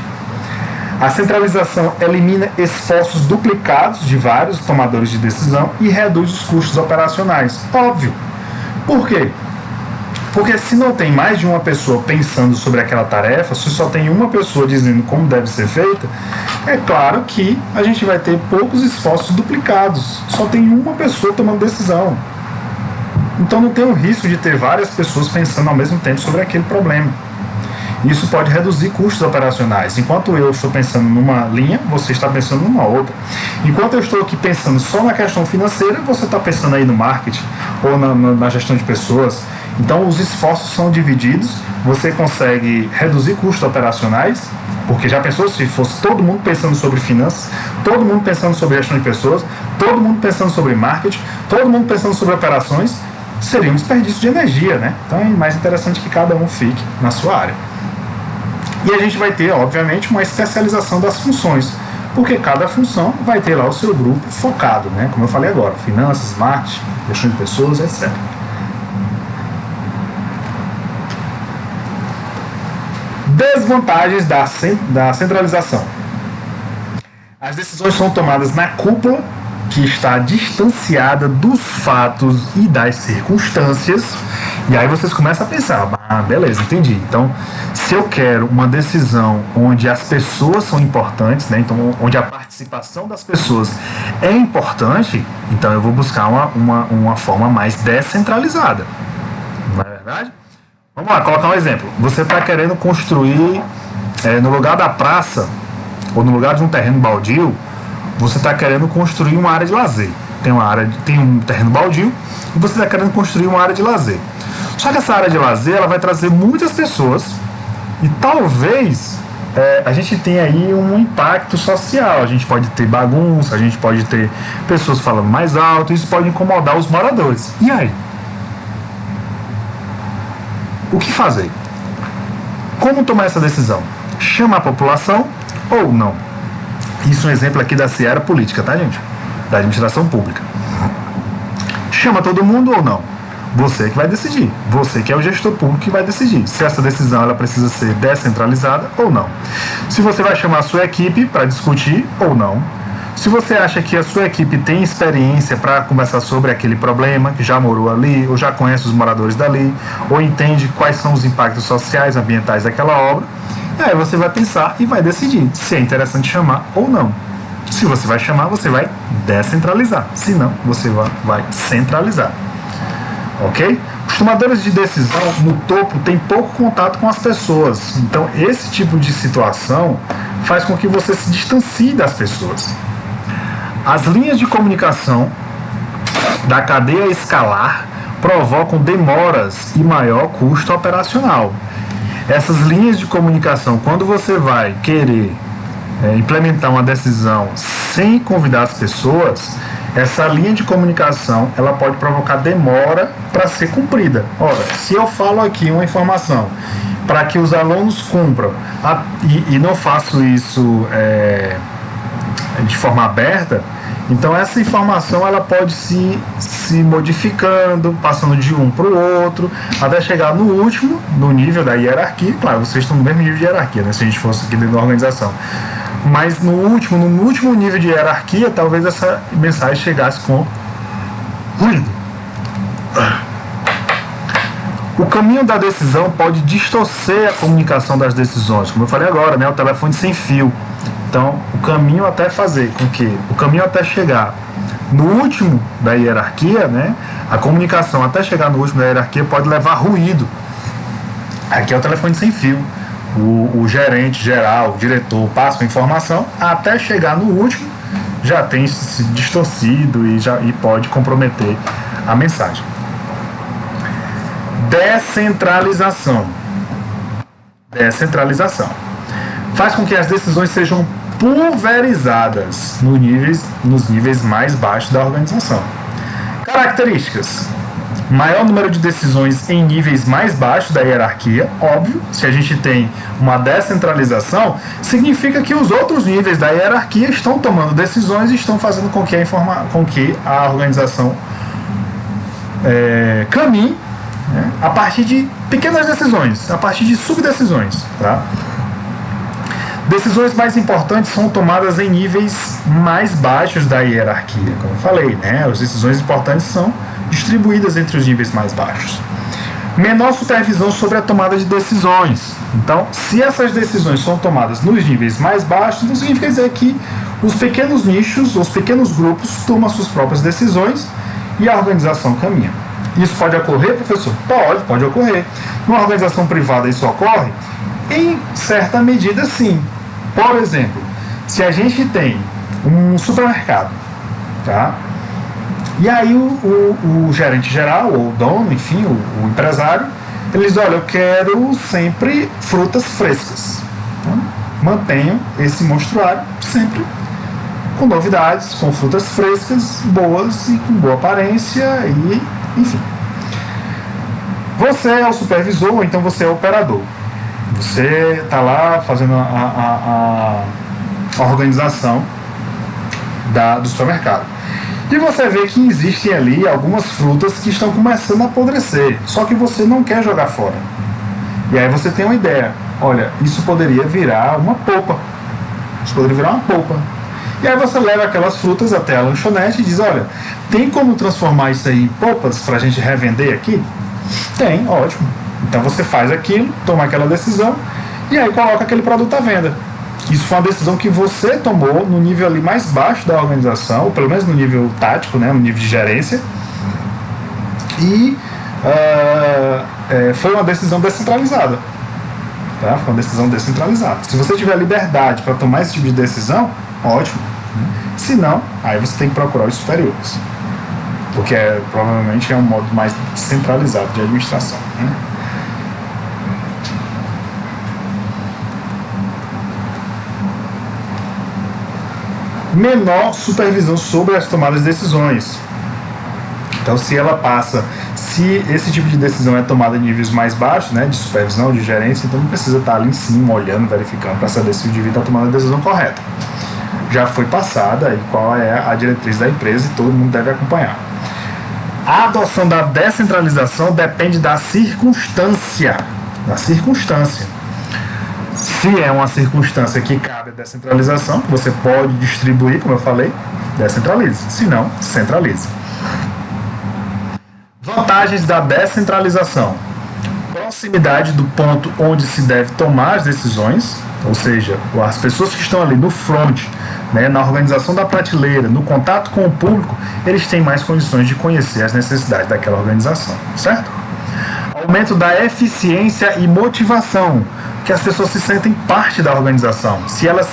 A centralização elimina esforços duplicados de vários tomadores de decisão e reduz os custos operacionais. Óbvio. Por quê? Porque se não tem mais de uma pessoa pensando sobre aquela tarefa, se só tem uma pessoa dizendo como deve ser feita, é claro que a gente vai ter poucos esforços duplicados. Só tem uma pessoa tomando decisão. Então não tem o risco de ter várias pessoas pensando ao mesmo tempo sobre aquele problema. Isso pode reduzir custos operacionais. Enquanto eu estou pensando numa linha, você está pensando numa outra. Enquanto eu estou aqui pensando só na questão financeira, você está pensando aí no marketing ou na gestão de pessoas. Então os esforços são divididos, você consegue reduzir custos operacionais, porque já pensou se fosse todo mundo pensando sobre finanças, todo mundo pensando sobre gestão de pessoas, todo mundo pensando sobre marketing, todo mundo pensando sobre operações, seria um desperdício de energia, né? Então é mais interessante que cada um fique na sua área. E a gente vai ter, obviamente, uma especialização das funções, porque cada função vai ter lá o seu grupo focado, né? Como eu falei agora, finanças, marketing, gestão de pessoas, etc. Desvantagens da centralização. As decisões são tomadas na cúpula, que está distanciada dos fatos e das circunstâncias, e aí vocês começam a pensar, beleza, entendi. Então, se eu quero uma decisão onde as pessoas são importantes, né, então onde a participação das pessoas é importante, então eu vou buscar uma forma mais descentralizada, não é verdade? Vamos lá, colocar um exemplo. Você está querendo construir, no lugar da praça, ou no lugar de um terreno baldio, você está querendo construir uma área de lazer. Tem um terreno baldio e você está querendo construir uma área de lazer. Só que essa área de lazer ela vai trazer muitas pessoas E talvez a gente tenha aí um impacto social. A gente pode ter bagunça, a gente pode ter pessoas falando mais alto, isso pode incomodar os moradores. E aí? O que fazer? Como tomar essa decisão? Chamar a população ou não? Isso é um exemplo aqui da seara política, tá, gente? Da administração pública. Chama todo mundo ou não? Você que vai decidir. Você que é o gestor público que vai decidir se essa decisão ela precisa ser descentralizada ou não. Se você vai chamar a sua equipe para discutir ou não. Se você acha que a sua equipe tem experiência para conversar sobre aquele problema, que já morou ali, ou já conhece os moradores dali, ou entende quais são os impactos sociais, ambientais daquela obra, aí você vai pensar e vai decidir se é interessante chamar ou não. Se você vai chamar, você vai descentralizar. Se não, você vai centralizar. Ok? Os tomadores de decisão no topo têm pouco contato com as pessoas. Então, esse tipo de situação faz com que você se distancie das pessoas. As linhas de comunicação da cadeia escalar provocam demoras e maior custo operacional. Essas linhas de comunicação, quando você vai querer implementar uma decisão sem convidar as pessoas, essa linha de comunicação ela pode provocar demora para ser cumprida. Ora, se eu falo aqui uma informação para que os alunos cumpram e não faço isso de forma aberta, então essa informação ela pode se modificando, passando de um para o outro, até chegar no último, no nível da hierarquia. Claro, vocês estão no mesmo nível de hierarquia, né, se a gente fosse aqui dentro da organização. Mas no último nível de hierarquia, talvez essa mensagem chegasse com ruído. O caminho da decisão pode distorcer a comunicação das decisões, como eu falei agora, né, o telefone sem fio. Então, o caminho até fazer com que o caminho até chegar no último da hierarquia, né, a comunicação até chegar no último da hierarquia pode levar ruído. Aqui é o telefone sem fio. O gerente geral, o diretor passa a informação, até chegar no último já tem se distorcido e pode comprometer a mensagem. Descentralização. Descentralização faz com que as decisões sejam pulverizadas nos níveis mais baixos da organização. Características: maior número de decisões em níveis mais baixos da hierarquia. Óbvio, se a gente tem uma descentralização, significa que os outros níveis da hierarquia estão tomando decisões e estão fazendo com que a organização caminhe, né, a partir de pequenas decisões, a partir de subdecisões. Tá? Decisões mais importantes são tomadas em níveis mais baixos da hierarquia. Como eu falei, né, as decisões importantes são distribuídas entre os níveis mais baixos. Menor supervisão sobre a tomada de decisões. Então, se essas decisões são tomadas nos níveis mais baixos, não significa dizer que os pequenos nichos, os pequenos grupos tomam suas próprias decisões e a organização caminha. Isso pode ocorrer, professor? Pode ocorrer. Numa organização privada isso ocorre? Em certa medida, sim. Por exemplo, se a gente tem um supermercado, tá? E aí o gerente geral, ou o dono, enfim, o empresário, ele diz: olha, eu quero sempre frutas frescas. Então, mantenho esse monstruário sempre com novidades, com frutas frescas, boas e com boa aparência, e enfim. Você é o supervisor, ou então você é o operador. Você está lá fazendo a organização do supermercado. E você vê que existem ali algumas frutas que estão começando a apodrecer, só que você não quer jogar fora. E aí você tem uma ideia: olha, isso poderia virar uma polpa. Isso poderia virar uma polpa. E aí você leva aquelas frutas até a lanchonete e diz: olha, tem como transformar isso aí em polpas para a gente revender aqui? Tem, ótimo. Então você faz aquilo, toma aquela decisão e aí coloca aquele produto à venda. Isso foi uma decisão que você tomou no nível ali mais baixo da organização, ou pelo menos no nível tático, né, no nível de gerência, e foi uma decisão descentralizada. Tá? Foi uma decisão descentralizada. Se você tiver liberdade para tomar esse tipo de decisão, ótimo. Se não, aí você tem que procurar os superiores, porque provavelmente é um modo mais centralizado de administração, né? menor supervisão sobre as tomadas de decisões. Então, se esse tipo de decisão é tomada em níveis mais baixos, né, de supervisão, de gerência, então não precisa estar ali em cima, olhando, verificando, para saber se o indivíduo está tomando a decisão correta. Já foi passada e qual é a diretriz da empresa e todo mundo deve acompanhar. A adoção da descentralização depende da circunstância. Se é uma circunstância que cabe a descentralização, você pode distribuir, como eu falei, descentralize. Se não, centralize. Vantagens da descentralização: proximidade do ponto onde se deve tomar as decisões, ou seja, as pessoas que estão ali no front, né, na organização da prateleira, no contato com o público, eles têm mais condições de conhecer as necessidades daquela organização, certo? Aumento da eficiência e motivação, que as pessoas se sentem parte da organização. Se elas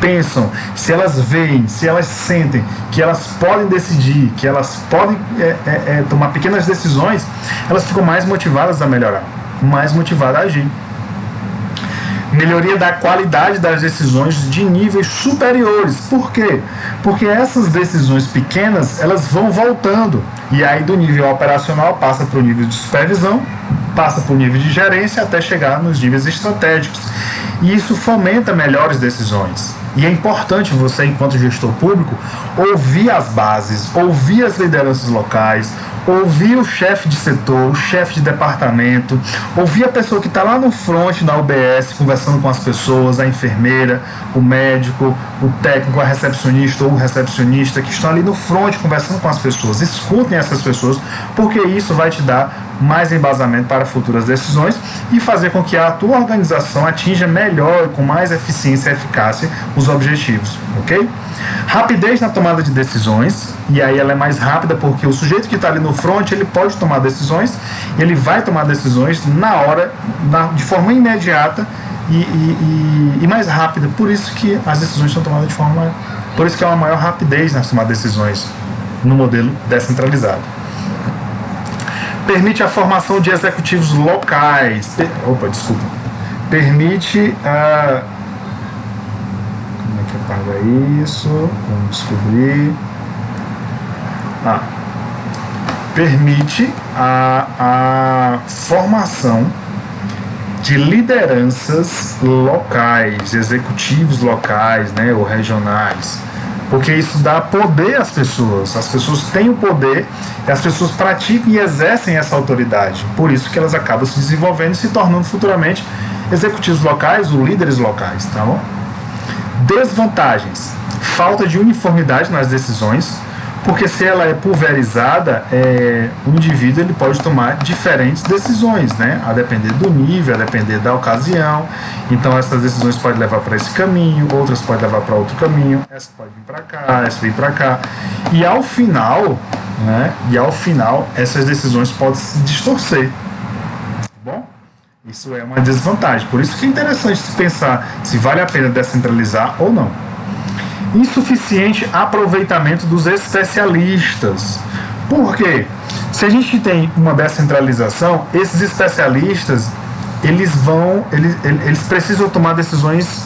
pensam, se elas veem, se elas sentem que elas podem decidir, que elas podem tomar pequenas decisões, elas ficam mais motivadas a melhorar, mais motivadas a agir. Melhoria da qualidade das decisões de níveis superiores. Por quê? Porque essas decisões pequenas, elas vão voltando. E aí do nível operacional passa para o nível de supervisão, passa para o nível de gerência até chegar nos níveis estratégicos. E isso fomenta melhores decisões. E é importante você, enquanto gestor público, ouvir as bases, ouvir as lideranças locais, ouvir o chefe de setor, o chefe de departamento, ouvir a pessoa que está lá no front na UBS, conversando com as pessoas, a enfermeira, o médico, o técnico, a recepcionista ou o recepcionista, que estão ali no front conversando com as pessoas. Escutem essas pessoas, porque isso vai te dar mais embasamento para futuras decisões e fazer com que a tua organização atinja melhor e com mais eficiência e eficácia os objetivos, ok? Rapidez na tomada de decisões, e aí ela é mais rápida porque o sujeito que está ali no front, ele pode tomar decisões, ele vai tomar decisões na hora, de forma imediata e mais rápida, por isso que as decisões são tomadas de forma, por isso que há uma maior rapidez nas tomadas de decisões no modelo descentralizado. Permite a formação de executivos locais. Permite a... Como é que apaga isso? Vamos descobrir. Permite a formação de lideranças locais, executivos locais, né, ou regionais. Porque isso dá poder às pessoas têm o poder, e as pessoas praticam e exercem essa autoridade, por isso que elas acabam se desenvolvendo e se tornando futuramente executivos locais ou líderes locais, tá bom? Desvantagens: falta de uniformidade nas decisões, porque se ela é pulverizada, o indivíduo ele pode tomar diferentes decisões, né? A depender do nível, a depender da ocasião. Então essas decisões podem levar para esse caminho, outras podem levar para outro caminho, essa pode vir para cá, essa vem para cá. E ao final, né? Essas decisões podem se distorcer. Bom, isso é uma desvantagem. Por isso que é interessante se pensar se vale a pena descentralizar ou não. Insuficiente aproveitamento dos especialistas. Por quê? Se a gente tem uma descentralização, esses especialistas eles precisam tomar decisões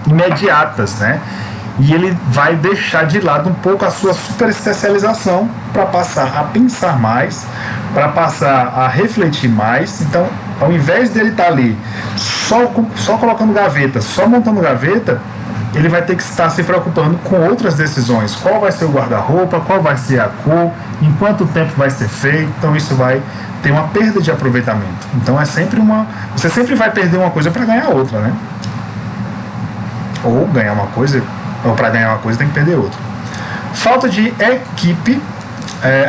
imediatas, né? E ele vai deixar de lado um pouco a sua super especialização para passar a pensar mais, para passar a refletir mais. Então, ao invés dele estar ali só colocando gaveta, só montando gaveta, ele vai ter que estar se preocupando com outras decisões. Qual vai ser o guarda-roupa, qual vai ser a cor, em quanto tempo vai ser feito. Então isso vai ter uma perda de aproveitamento. Então você sempre vai perder uma coisa para ganhar outra, né? Ou ganhar uma coisa, ou para ganhar uma coisa tem que perder outra. Falta de equipe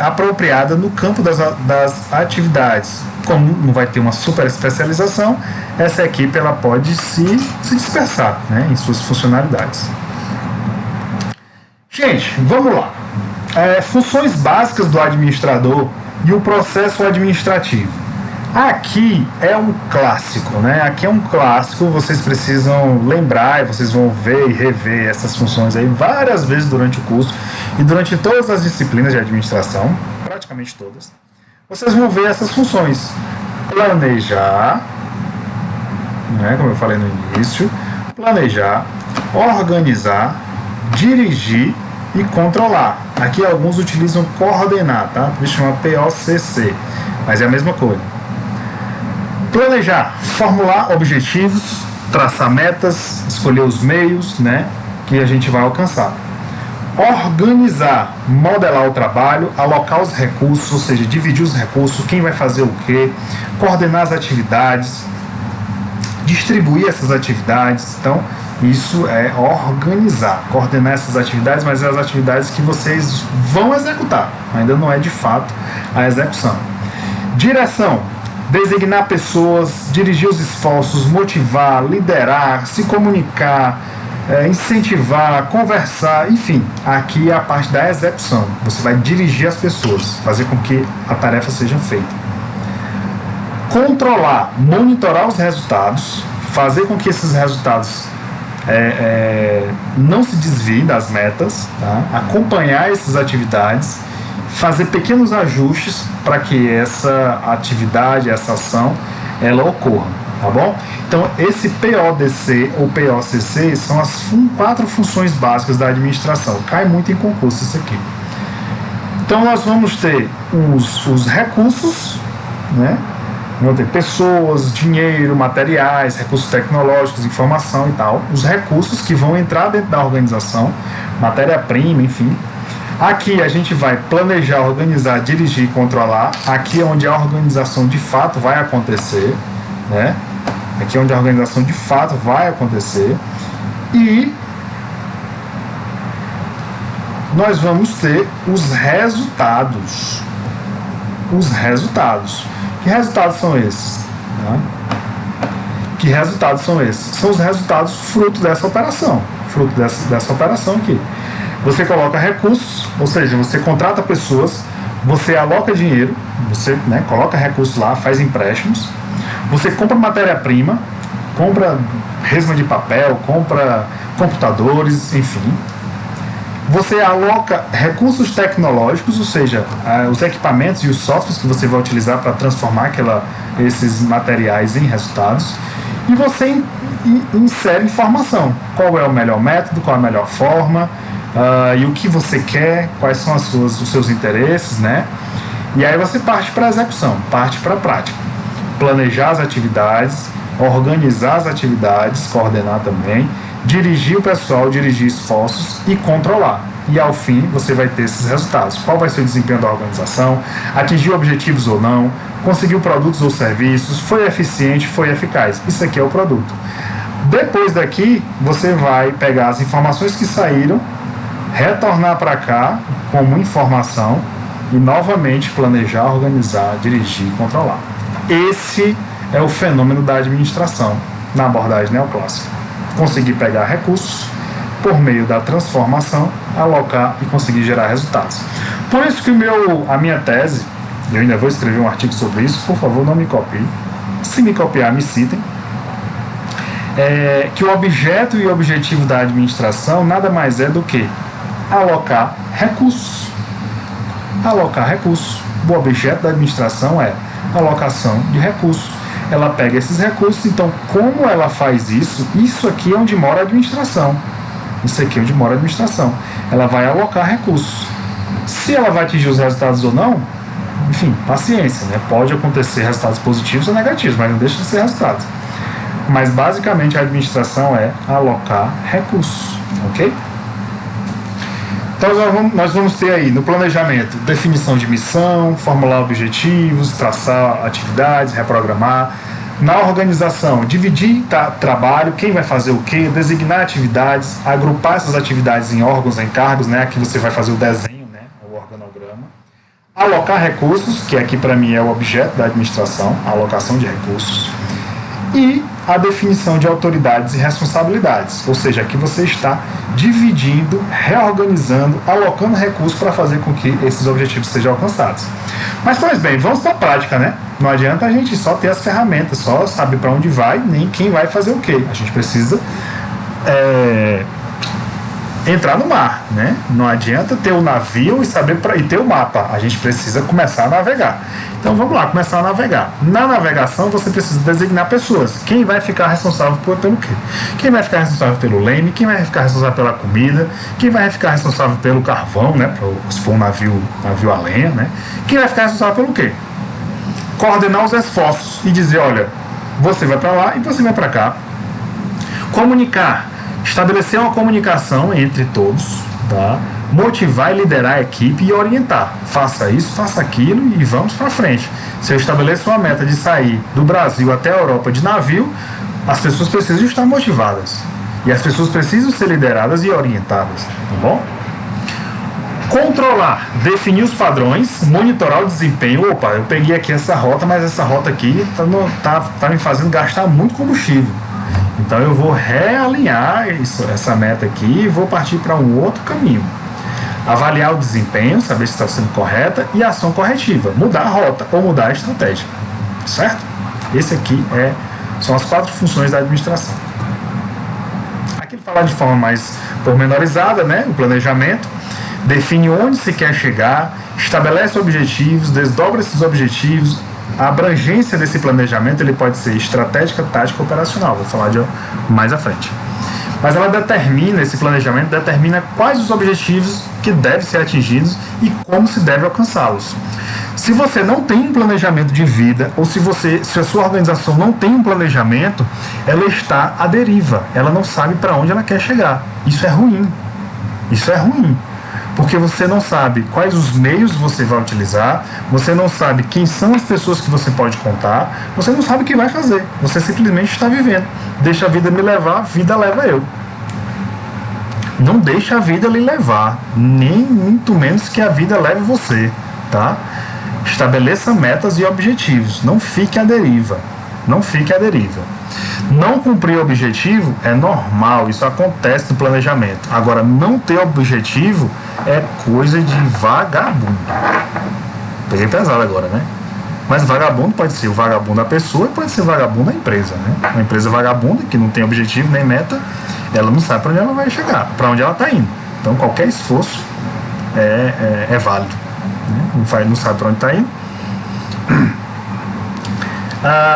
apropriada no campo das atividades. Como não vai ter uma super especialização, essa equipe ela pode se dispersar, né, em suas funcionalidades. Gente, vamos lá. Funções básicas do administrador e o processo administrativo. Aqui é um clássico, né? Aqui é um clássico, vocês precisam lembrar e vocês vão ver e rever essas funções aí várias vezes durante o curso e durante todas as disciplinas de administração, praticamente todas. Vocês vão ver essas funções: planejar, né, como eu falei no início, planejar, organizar, dirigir e controlar. Aqui alguns utilizam coordenar, tá? Por isso chama POCC, mas é a mesma coisa. Planejar, formular objetivos, traçar metas, escolher os meios, né, que a gente vai alcançar. Organizar, modelar o trabalho, alocar os recursos, ou seja, dividir os recursos, quem vai fazer o quê, coordenar as atividades, distribuir essas atividades. Então, isso é organizar, coordenar essas atividades, mas é as atividades que vocês vão executar, ainda não é de fato a execução. Direção, designar pessoas, dirigir os esforços, motivar, liderar, se comunicar, incentivar, conversar, enfim, aqui é a parte da execução. Você vai dirigir as pessoas, fazer com que a tarefa seja feita. Controlar, monitorar os resultados, fazer com que esses resultados não se desviem das metas, tá? Acompanhar essas atividades, fazer pequenos ajustes para que essa atividade, essa ação, ela ocorra, tá bom? Então, esse PODC ou POCC são as 4 funções básicas da administração. Cai muito em concurso isso aqui. Então, nós vamos ter os recursos, né? Vamos ter pessoas, dinheiro, materiais, recursos tecnológicos, informação e tal. Os recursos que vão entrar dentro da organização, matéria-prima, enfim. Aqui a gente vai planejar, organizar, dirigir e controlar. Aqui é onde a organização de fato vai acontecer, né? Aqui é onde a organização de fato vai acontecer. E nós vamos ter os resultados. Os resultados. Que resultados são esses? Né? Que resultados são esses? São os resultados fruto dessa operação. Fruto dessa operação aqui. Você coloca recursos, ou seja, você contrata pessoas, você aloca dinheiro, você, né, coloca recursos lá, faz empréstimos, você compra matéria-prima, compra resma de papel, compra computadores, enfim. Você aloca recursos tecnológicos, ou seja, os equipamentos e os softwares que você vai utilizar para transformar esses materiais em resultados. E você insere informação. Qual é o melhor método, qual é a melhor forma, e o que você quer, quais são os seus interesses, né? E aí você parte para a execução, parte para a prática. Planejar as atividades, organizar as atividades, coordenar também, dirigir o pessoal, dirigir esforços e controlar. E ao fim você vai ter esses resultados. Qual vai ser o desempenho da organização, atingiu objetivos ou não, conseguiu produtos ou serviços, foi eficiente, foi eficaz. Isso aqui é o produto. Depois daqui, você vai pegar as informações que saíram, retornar para cá como informação e novamente planejar, organizar, dirigir e controlar. Esse é o fenômeno da administração na abordagem neoclássica. Conseguir pegar recursos por meio da transformação, alocar e conseguir gerar resultados. Por isso que a minha tese, eu ainda vou escrever um artigo sobre isso, por favor não me copiem. Se me copiar, me citem. Que o objeto e o objetivo da administração nada mais é do que alocar recursos. Alocar recursos. O objeto da administração é alocação de recursos. Ela pega esses recursos, então como ela faz isso? Isso aqui é onde mora a administração. Isso aqui é onde mora a administração. Ela vai alocar recursos. Se ela vai atingir os resultados ou não, enfim, paciência, né? Pode acontecer resultados positivos ou negativos, mas não deixa de ser resultados. Mas basicamente a administração é alocar recursos, ok? Então nós vamos ter aí no planejamento definição de missão, formular objetivos, traçar atividades, reprogramar. Na organização, dividir trabalho, quem vai fazer o quê, designar atividades, agrupar essas atividades em órgãos, em cargos, né? Aqui você vai fazer o desenho, né? O organograma. Alocar recursos, que aqui para mim é o objeto da administração, a alocação de recursos. E a definição de autoridades e responsabilidades, ou seja, aqui você está dividindo, reorganizando, alocando recursos para fazer com que esses objetivos sejam alcançados. Mas, pois bem, vamos para a prática, né? Não adianta a gente só ter as ferramentas, só saber para onde vai, nem quem vai fazer o quê. A gente precisa entrar no mar, né? Não adianta ter o navio e ter o mapa. A gente precisa começar a navegar. Então vamos lá, começar a navegar. Na navegação você precisa designar pessoas. Quem vai ficar responsável pelo quê? Quem vai ficar responsável pelo leme? Quem vai ficar responsável pela comida? Quem vai ficar responsável pelo carvão, né? Se for um navio a lenha, né? Quem vai ficar responsável pelo quê? Coordenar os esforços e dizer, olha, você vai para lá e você vai para cá. Comunicar. Estabelecer uma comunicação entre todos, tá? Motivar e liderar a equipe e orientar. Faça isso, faça aquilo e vamos para frente. Se eu estabeleço uma meta de sair do Brasil até a Europa de navio, as pessoas precisam estar motivadas. E as pessoas precisam ser lideradas e orientadas, tá bom? Controlar, definir os padrões, monitorar o desempenho. Opa, eu peguei aqui essa rota, mas essa rota aqui tá me fazendo gastar muito combustível. Então eu vou realinhar essa meta aqui e vou partir para um outro caminho. Avaliar o desempenho, saber se está sendo correta, e ação corretiva, mudar a rota ou mudar a estratégia. Certo? Esse aqui são as 4 funções da administração. Aqui ele fala de forma mais pormenorizada, né? O planejamento. Define onde se quer chegar, estabelece objetivos, desdobra esses objetivos. A abrangência desse planejamento ele pode ser estratégica, tática ou operacional. Vou falar mais à frente. Mas esse planejamento determina quais os objetivos que devem ser atingidos e como se deve alcançá-los. Se você não tem um planejamento de vida, ou se a sua organização não tem um planejamento, ela está à deriva. Ela não sabe para onde ela quer chegar. Isso é ruim. Isso é ruim. Porque você não sabe quais os meios você vai utilizar, você não sabe quem são as pessoas que você pode contar, você não sabe o que vai fazer, você simplesmente está vivendo. Deixa a vida me levar, a vida leva eu. Não deixa a vida lhe levar, nem muito menos que a vida leve você, tá? Estabeleça metas e objetivos, não fique à deriva, não fique à deriva. Não cumprir o objetivo é normal, isso acontece no planejamento. Agora, não ter objetivo é coisa de vagabundo. Peguei pesado agora, né? Mas vagabundo pode ser o vagabundo da pessoa e pode ser vagabundo da empresa, né? Uma empresa vagabunda que não tem objetivo nem meta, ela não sabe para onde ela vai chegar, para onde ela está indo. Então, qualquer esforço é válido, né? Não sabe para onde está indo.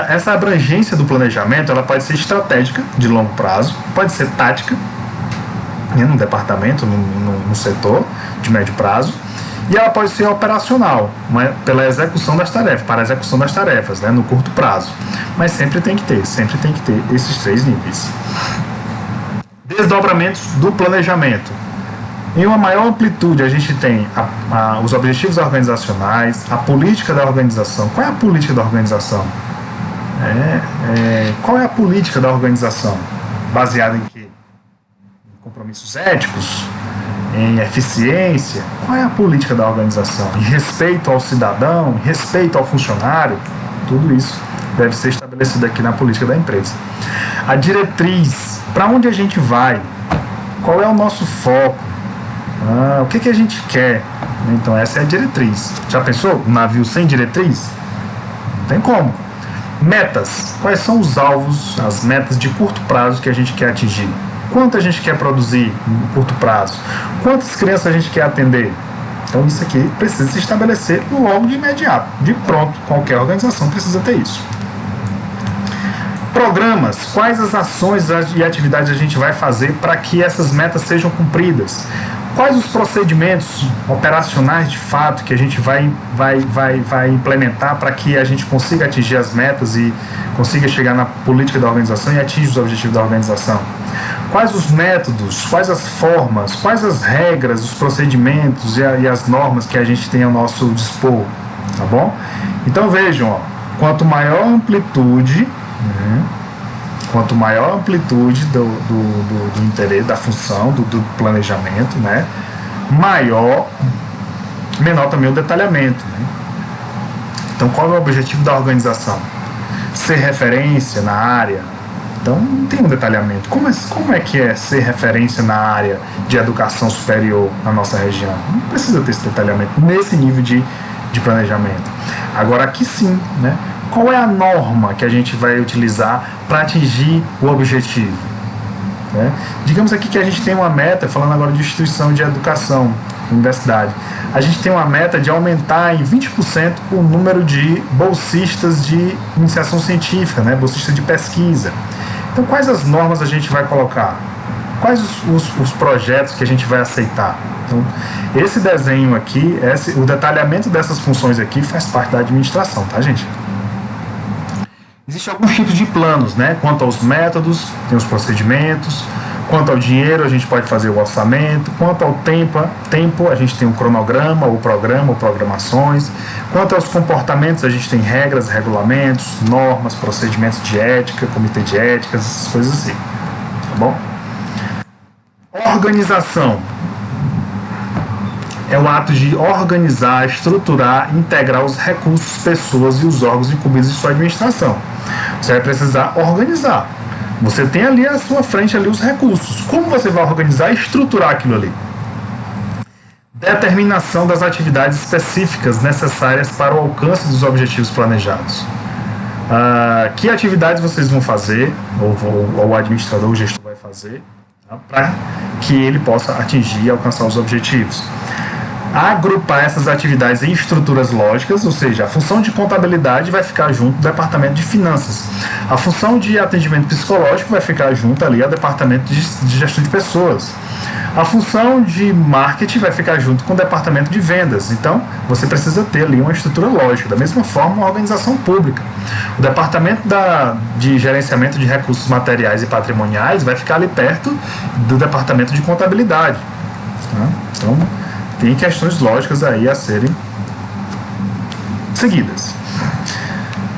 Essa abrangência do planejamento ela pode ser estratégica, de longo prazo, pode ser tática, né, no departamento, no setor, de médio prazo, e ela pode ser operacional, pela execução das tarefas, para a execução das tarefas, né, no curto prazo. Mas sempre tem que ter esses 3 níveis. Desdobramentos do planejamento. Em uma maior amplitude, a gente tem os objetivos organizacionais, a política da organização. Qual é a política da organização? Qual é a política da organização? Baseada em quê? Em compromissos éticos? Em eficiência? Qual é a política da organização? Em respeito ao cidadão? Em respeito ao funcionário? Tudo isso deve ser estabelecido aqui na política da empresa. A diretriz. Para onde a gente vai? Qual é o nosso foco? O que a gente quer? Então essa é a diretriz. Já pensou? Um navio sem diretriz? Não tem como. Metas. Quais são os alvos, as metas de curto prazo que a gente quer atingir? Quanto a gente quer produzir no curto prazo? Quantas crianças a gente quer atender? Então isso aqui precisa se estabelecer logo de imediato. De pronto, qualquer organização precisa ter isso. Programas. Quais as ações e atividades a gente vai fazer para que essas metas sejam cumpridas? Quais os procedimentos operacionais de fato que a gente vai implementar para que a gente consiga atingir as metas e consiga chegar na política da organização e atingir os objetivos da organização? Quais os métodos, quais as formas, quais as regras, os procedimentos e as normas que a gente tem ao nosso dispor, tá bom? Então vejam, quanto maior a amplitude, quanto maior a amplitude do interesse, da função, do planejamento, né, menor também o detalhamento, né? Então, qual é o objetivo da organização? Ser referência na área. Então, não tem um detalhamento. Como é que é ser referência na área de educação superior na nossa região? Não precisa ter esse detalhamento nesse nível de planejamento. Agora, aqui sim, né? Qual é a norma que a gente vai utilizar para atingir o objetivo? né? Digamos aqui que a gente tem uma meta, falando agora de instituição de educação, universidade, a gente tem uma meta de aumentar em 20% o número de bolsistas de iniciação científica, né? Bolsistas de pesquisa. Então, quais as normas a gente vai colocar? Quais os projetos que a gente vai aceitar? Então, esse desenho aqui, o detalhamento dessas funções aqui faz parte da administração, tá, gente? Existem alguns tipos de planos, né? Quanto aos métodos, tem os procedimentos. Quanto ao dinheiro, a gente pode fazer o orçamento. Quanto ao tempo, a gente tem o cronograma, o programa, ou programações. Quanto aos comportamentos, a gente tem regras, regulamentos, normas, procedimentos de ética, comitê de ética, essas coisas assim. Tá bom? Organização é o ato de organizar, estruturar, integrar os recursos, pessoas e os órgãos incumbidos de sua administração. Você vai precisar organizar. Você tem ali à sua frente ali os recursos. Como você vai organizar e estruturar aquilo ali? Determinação das atividades específicas necessárias para o alcance dos objetivos planejados. Que atividades vocês vão fazer, ou o administrador, o gestor vai fazer, tá, para que ele possa atingir e alcançar os objetivos. Agrupar essas atividades em estruturas lógicas, ou seja, a função de contabilidade vai ficar junto ao departamento de finanças, a função de atendimento psicológico vai ficar junto ali ao departamento de gestão de pessoas, a função de marketing vai ficar junto com o departamento de vendas. Então, você precisa ter ali uma estrutura lógica. Da mesma forma, uma organização pública. O departamento de gerenciamento de recursos materiais e patrimoniais vai ficar ali perto do departamento de contabilidade. Tá? Então, tem questões lógicas aí a serem seguidas.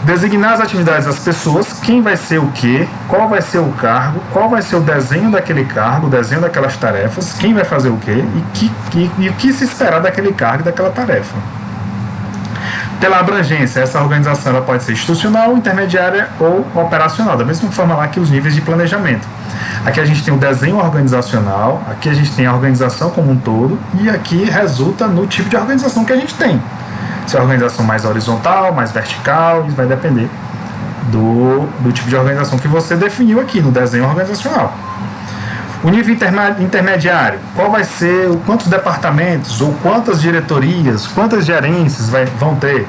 Designar as atividades das pessoas, quem vai ser o quê, qual vai ser o cargo, qual vai ser o desenho daquele cargo, o desenho daquelas tarefas, quem vai fazer o quê e o que se esperar daquele cargo e daquela tarefa. Pela abrangência, essa organização ela pode ser institucional, intermediária ou operacional, da mesma forma lá que os níveis de planejamento. Aqui a gente tem o desenho organizacional, aqui a gente tem a organização como um todo, e aqui resulta no tipo de organização que a gente tem. Se é a organização mais horizontal, mais vertical, isso vai depender do tipo de organização que você definiu aqui no desenho organizacional. O nível intermediário, qual vai ser, quantos departamentos ou quantas diretorias, quantas gerências vão ter?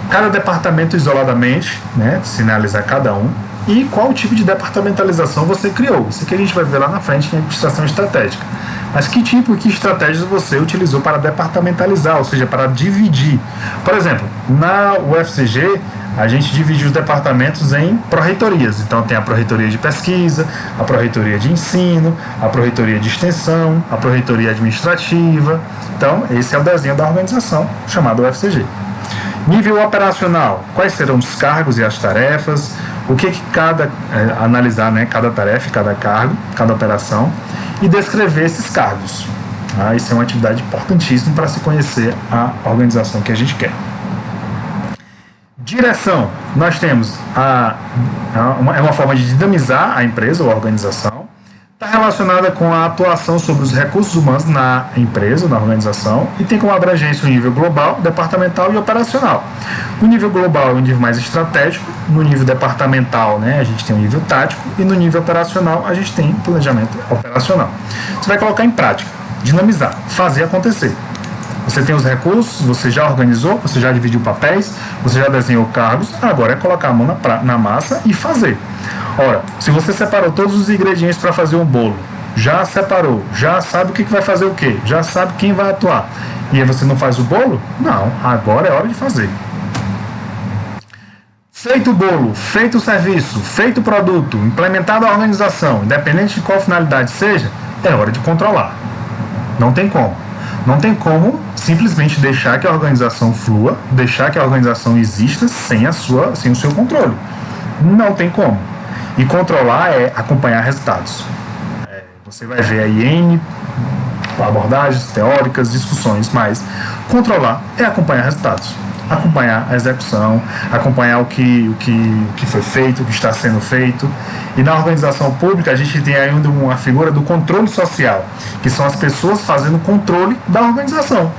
Cada departamento isoladamente, né, sinalizar cada um, e qual tipo de departamentalização você criou. Isso aqui a gente vai ver lá na frente em administração estratégica. Mas que tipo e que estratégias você utilizou para departamentalizar, ou seja, para dividir? Por exemplo, na UFCG, a gente divide os departamentos em pró-reitorias. Então tem a pró-reitoria de pesquisa, a pró-reitoria de ensino, a pró-reitoria de extensão, a pró-reitoria administrativa. Então esse é o desenho da organização, chamado UFCG. Nível operacional, quais serão os cargos e as tarefas, o que analisar, né, cada tarefa, cada cargo, cada operação, e descrever esses cargos. Tá? Isso é uma atividade importantíssima para se conhecer a organização que a gente quer. Direção, nós temos é uma forma de dinamizar a empresa ou a organização, está relacionada com a atuação sobre os recursos humanos na empresa, na organização, e tem como abrangência o nível global, departamental e operacional. No nível global é o nível mais estratégico, no nível departamental, né, a gente tem o nível tático, e no nível operacional a gente tem planejamento operacional. Você vai colocar em prática, dinamizar, fazer acontecer. Você tem os recursos, você já organizou, você já dividiu papéis, você já desenhou cargos, agora é colocar a mão na massa e fazer. Ora, se você separou todos os ingredientes para fazer um bolo, já separou, já sabe o que vai fazer o quê, já sabe quem vai atuar, e aí você não faz o bolo? Não, agora é hora de fazer. Feito o bolo, feito o serviço, feito o produto, implementada a organização, independente de qual finalidade seja, é hora de controlar. Não tem como. Não tem como simplesmente deixar que a organização flua, deixar que a organização exista sem o seu controle. Não tem como. E controlar é acompanhar resultados. Você vai ver aí N abordagens teóricas, discussões, mas controlar é acompanhar resultados. Acompanhar a execução, acompanhar o que foi feito, o que está sendo feito. E na organização pública a gente tem ainda uma figura do controle social, que são as pessoas fazendo controle da organização.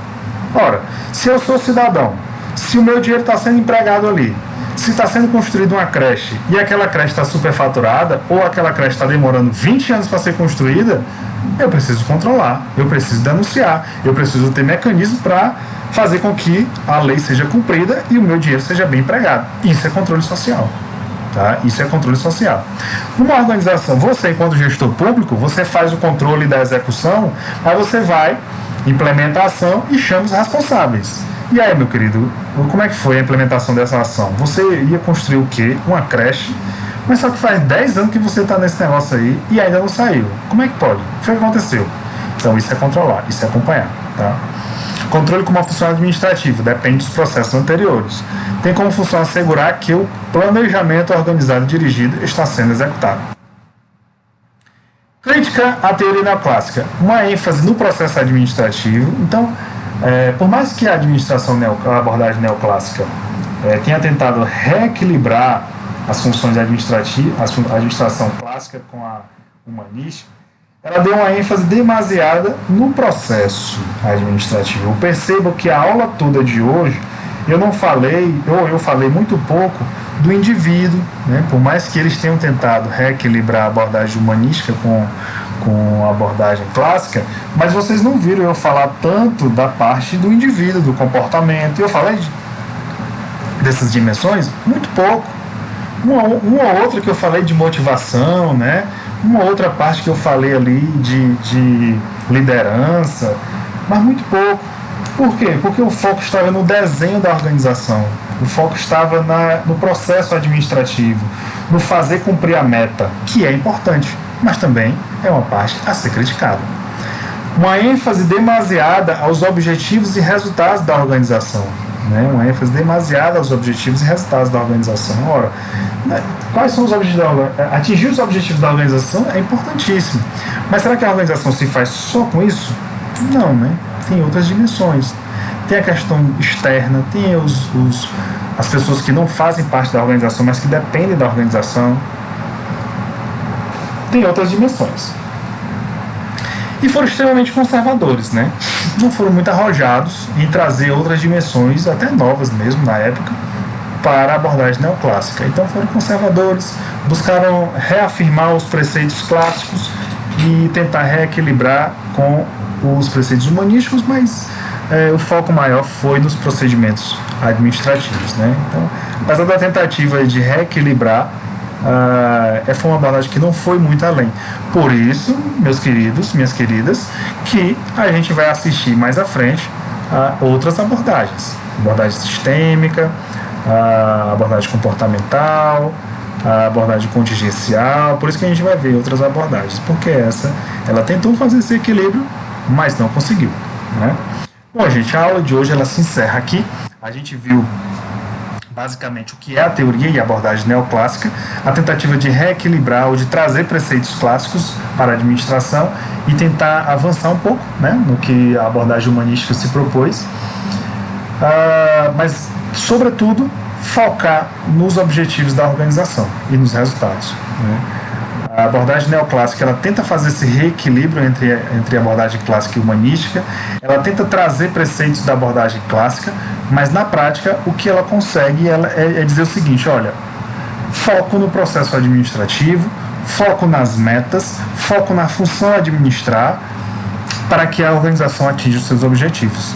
Ora, se eu sou cidadão, se o meu dinheiro está sendo empregado ali, Se está sendo construída uma creche e aquela creche está superfaturada ou aquela creche está demorando 20 anos para ser construída, eu preciso controlar, eu preciso denunciar, eu preciso ter mecanismo para fazer com que a lei seja cumprida e o meu dinheiro seja bem empregado. Isso é controle social. Tá? Isso é controle social. Numa organização, você, enquanto gestor público, você faz o controle da execução, aí você vai, implementa a ação e chama os responsáveis. E aí, meu querido, como é que foi a implementação dessa ação? Você ia construir o quê? Uma creche, mas só que faz 10 anos que você está nesse negócio aí e ainda não saiu. Como é que pode? O que aconteceu? Então, isso é controlar, isso é acompanhar. Tá? Controle como uma função administrativa, depende dos processos anteriores. Tem como função assegurar que o planejamento organizado e dirigido está sendo executado. Crítica à teoria neoclássica. Uma ênfase no processo administrativo. Então, por mais que a a abordagem neoclássica tenha tentado reequilibrar as funções administrativas, a administração clássica com a humanística, ela deu uma ênfase demasiada no processo administrativo. Eu percebo que a aula toda de hoje, eu falei muito pouco do indivíduo, né? Por mais que eles tenham tentado reequilibrar a abordagem humanística com a abordagem clássica, mas vocês não viram eu falar tanto da parte do indivíduo, do comportamento. Eu falei dessas dimensões muito pouco. Uma ou outra que eu falei de motivação, né? Uma outra parte que eu falei ali de liderança, mas muito pouco. Por quê? Porque o foco estava no desenho da organização, o foco estava no processo administrativo, no fazer cumprir a meta, que é importante, mas também é uma parte a ser criticada. Uma ênfase demasiada aos objetivos e resultados da organização. Né? Uma ênfase demasiada aos objetivos e resultados da organização. Ora, quais são os objetivos da organização? Atingir os objetivos da organização é importantíssimo. Mas será que a organização se faz só com isso? Não, né? Tem outras dimensões. Tem a questão externa, tem as pessoas que não fazem parte da organização, mas que dependem da organização. Tem outras dimensões. E foram extremamente conservadores, né? Não foram muito arrojados em trazer outras dimensões, até novas mesmo na época, para a abordagem neoclássica. Então foram conservadores, buscaram reafirmar os preceitos clássicos e tentar reequilibrar com os preceitos humanísticos, mas o foco maior foi nos procedimentos administrativos, né? Então, apesar da tentativa de reequilibrar, foi uma abordagem que não foi muito além. Por isso, meus queridos, minhas queridas, que a gente vai assistir mais à frente a outras abordagens. Abordagem sistêmica, a abordagem comportamental, a abordagem contingencial. Por isso que a gente vai ver outras abordagens, porque ela tentou fazer esse equilíbrio, mas não conseguiu, né? Bom, gente, a aula de hoje ela se encerra aqui. A gente viu basicamente o que é a teoria e a abordagem neoclássica, a tentativa de reequilibrar ou de trazer preceitos clássicos para a administração e tentar avançar um pouco, né, no que a abordagem humanística se propôs, mas, sobretudo, focar nos objetivos da organização e nos resultados, né. A abordagem neoclássica ela tenta fazer esse reequilíbrio entre a abordagem clássica e humanística, ela tenta trazer preceitos da abordagem clássica, mas na prática o que ela consegue é dizer o seguinte: olha, foco no processo administrativo, foco nas metas, foco na função administrar para que a organização atinja os seus objetivos.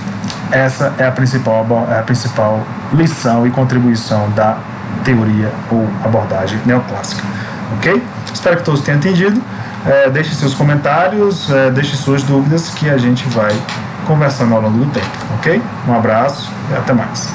Essa é a principal lição e contribuição da teoria ou abordagem neoclássica. Ok? Espero que todos tenham entendido. Deixe seus comentários, deixe suas dúvidas que a gente vai conversando ao longo do tempo. Ok? Um abraço e até mais.